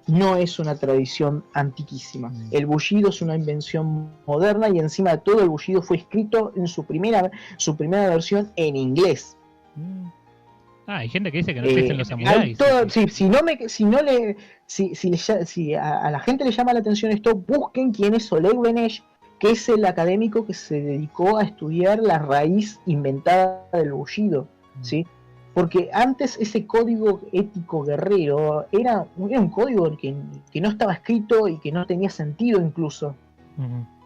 [SPEAKER 2] No es una tradición antiquísima. El Bushido es una invención moderna, y encima de todo el Bushido fue escrito en su primera versión en inglés.
[SPEAKER 1] Hay gente que dice que no existen los samuráis.
[SPEAKER 2] Si a la gente le llama la atención esto, busquen quién es Oleg Benesh, que es el académico que se dedicó a estudiar la raíz inventada del Bushido, ¿sí? Porque antes ese código ético guerrero era un código que no estaba escrito y que no tenía sentido incluso,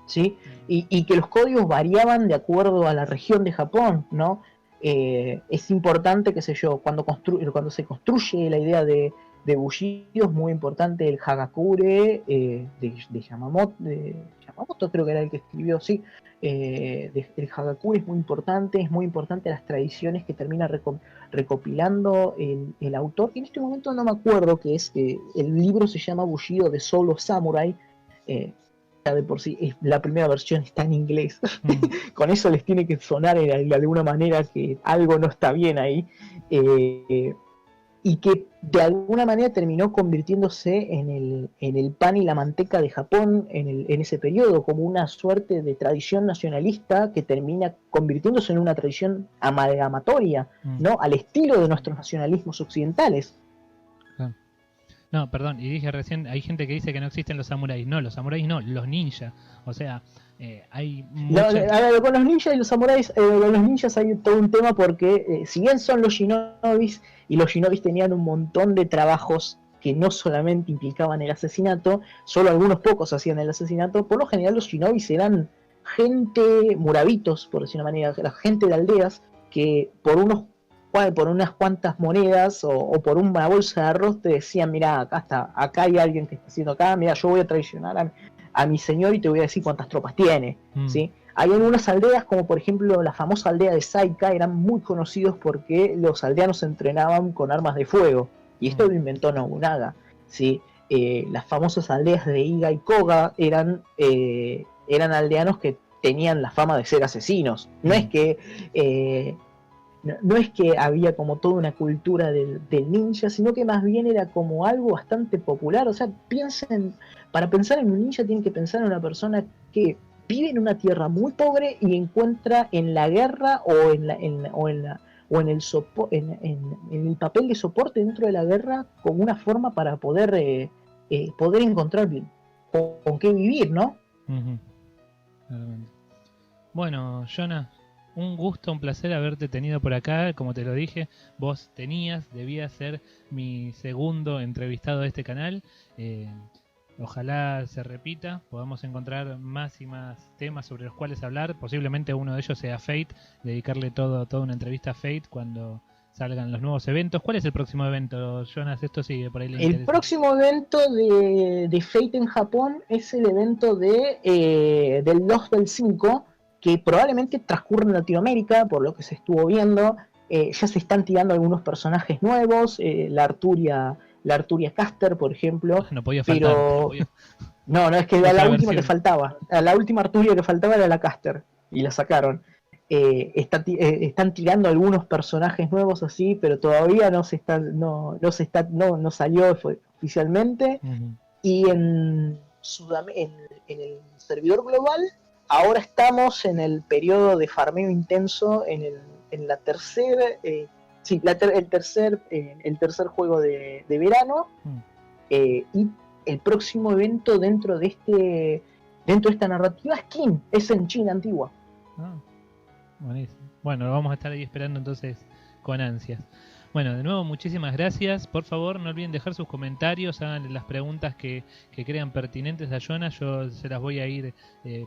[SPEAKER 2] ¿sí? Y que los códigos variaban de acuerdo a la región de Japón, ¿no? Es importante, qué sé yo, cuando se construye la idea de Bushido, es muy importante el Hagakure de Yamamoto, creo que era el que escribió, sí. El Hagakure es muy importante las tradiciones que termina recopilando el autor. En este momento no me acuerdo qué es, el libro se llama Bushido de Soul of Samurai. De por sí la primera versión está en inglés. Con eso les tiene que sonar de alguna manera que algo no está bien ahí, y que de alguna manera terminó convirtiéndose en el pan y la manteca de Japón en ese periodo, como una suerte de tradición nacionalista que termina convirtiéndose en una tradición amalgamatoria, ¿no? Al estilo de nuestros nacionalismos occidentales.
[SPEAKER 1] No, perdón, y dije recién, hay gente que dice que no existen los samuráis. No, los samuráis no, los ninjas. O sea, hay
[SPEAKER 2] con los ninjas y los samuráis, con los ninjas hay todo un tema porque si bien son los shinobis, y los shinobis tenían un montón de trabajos que no solamente implicaban el asesinato, solo algunos pocos hacían el asesinato, por lo general los shinobis eran gente murabitos, por decir una manera, la gente de aldeas que por unas cuantas monedas o por una bolsa de arroz te decían, mira, acá hay alguien que está haciendo acá, mira, yo voy a traicionar a mi señor y te voy a decir cuántas tropas tiene, ¿sí? Hay algunas aldeas, como por ejemplo la famosa aldea de Saika, eran muy conocidos porque los aldeanos se entrenaban con armas de fuego, y esto lo inventó Nobunaga, ¿sí? Las famosas aldeas de Iga y Koga eran aldeanos que tenían la fama de ser asesinos. No es que había como toda una cultura del ninja, sino que más bien era como algo bastante popular. O sea, para pensar en un ninja tienen que pensar en una persona que vive en una tierra muy pobre y encuentra en la guerra o en el papel de soporte dentro de la guerra como una forma para poder encontrar con qué vivir, ¿no?
[SPEAKER 1] Bueno, Jonah, un gusto, un placer haberte tenido por acá. Como te lo dije, vos debías ser mi segundo entrevistado de este canal. Ojalá se repita, podamos encontrar más y más temas sobre los cuales hablar. Posiblemente uno de ellos sea Fate, dedicarle toda una entrevista a Fate cuando salgan los nuevos eventos. ¿Cuál es el próximo evento, Jonas? Esto sigue por ahí.
[SPEAKER 2] El próximo evento de Fate en Japón es el evento del 2 del 5, que probablemente transcurre en Latinoamérica, por lo que se estuvo viendo. Ya se están tirando algunos personajes nuevos, la Arturia Caster, por ejemplo.
[SPEAKER 1] No podía faltar.
[SPEAKER 2] Pero no, es que la última que faltaba. La última Arturia que faltaba era la Caster, y la sacaron. Están tirando algunos personajes nuevos así, pero todavía no salió oficialmente. Y en el servidor global ahora estamos en el periodo de farmeo intenso en la tercera el tercer juego de verano. Y el próximo evento dentro de esta narrativa es en China antigua.
[SPEAKER 1] Buenísimo. Bueno, lo vamos a estar ahí esperando entonces con ansias. Bueno, de nuevo muchísimas gracias. Por favor, no olviden dejar sus comentarios, hagan las preguntas que crean pertinentes a Jonas. Yo se las voy a ir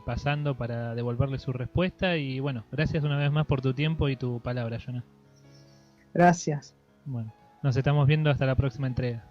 [SPEAKER 1] pasando para devolverle su respuesta. Y bueno, gracias una vez más por tu tiempo y tu palabra, Jonas.
[SPEAKER 2] Gracias.
[SPEAKER 1] Bueno, nos estamos viendo hasta la próxima entrega.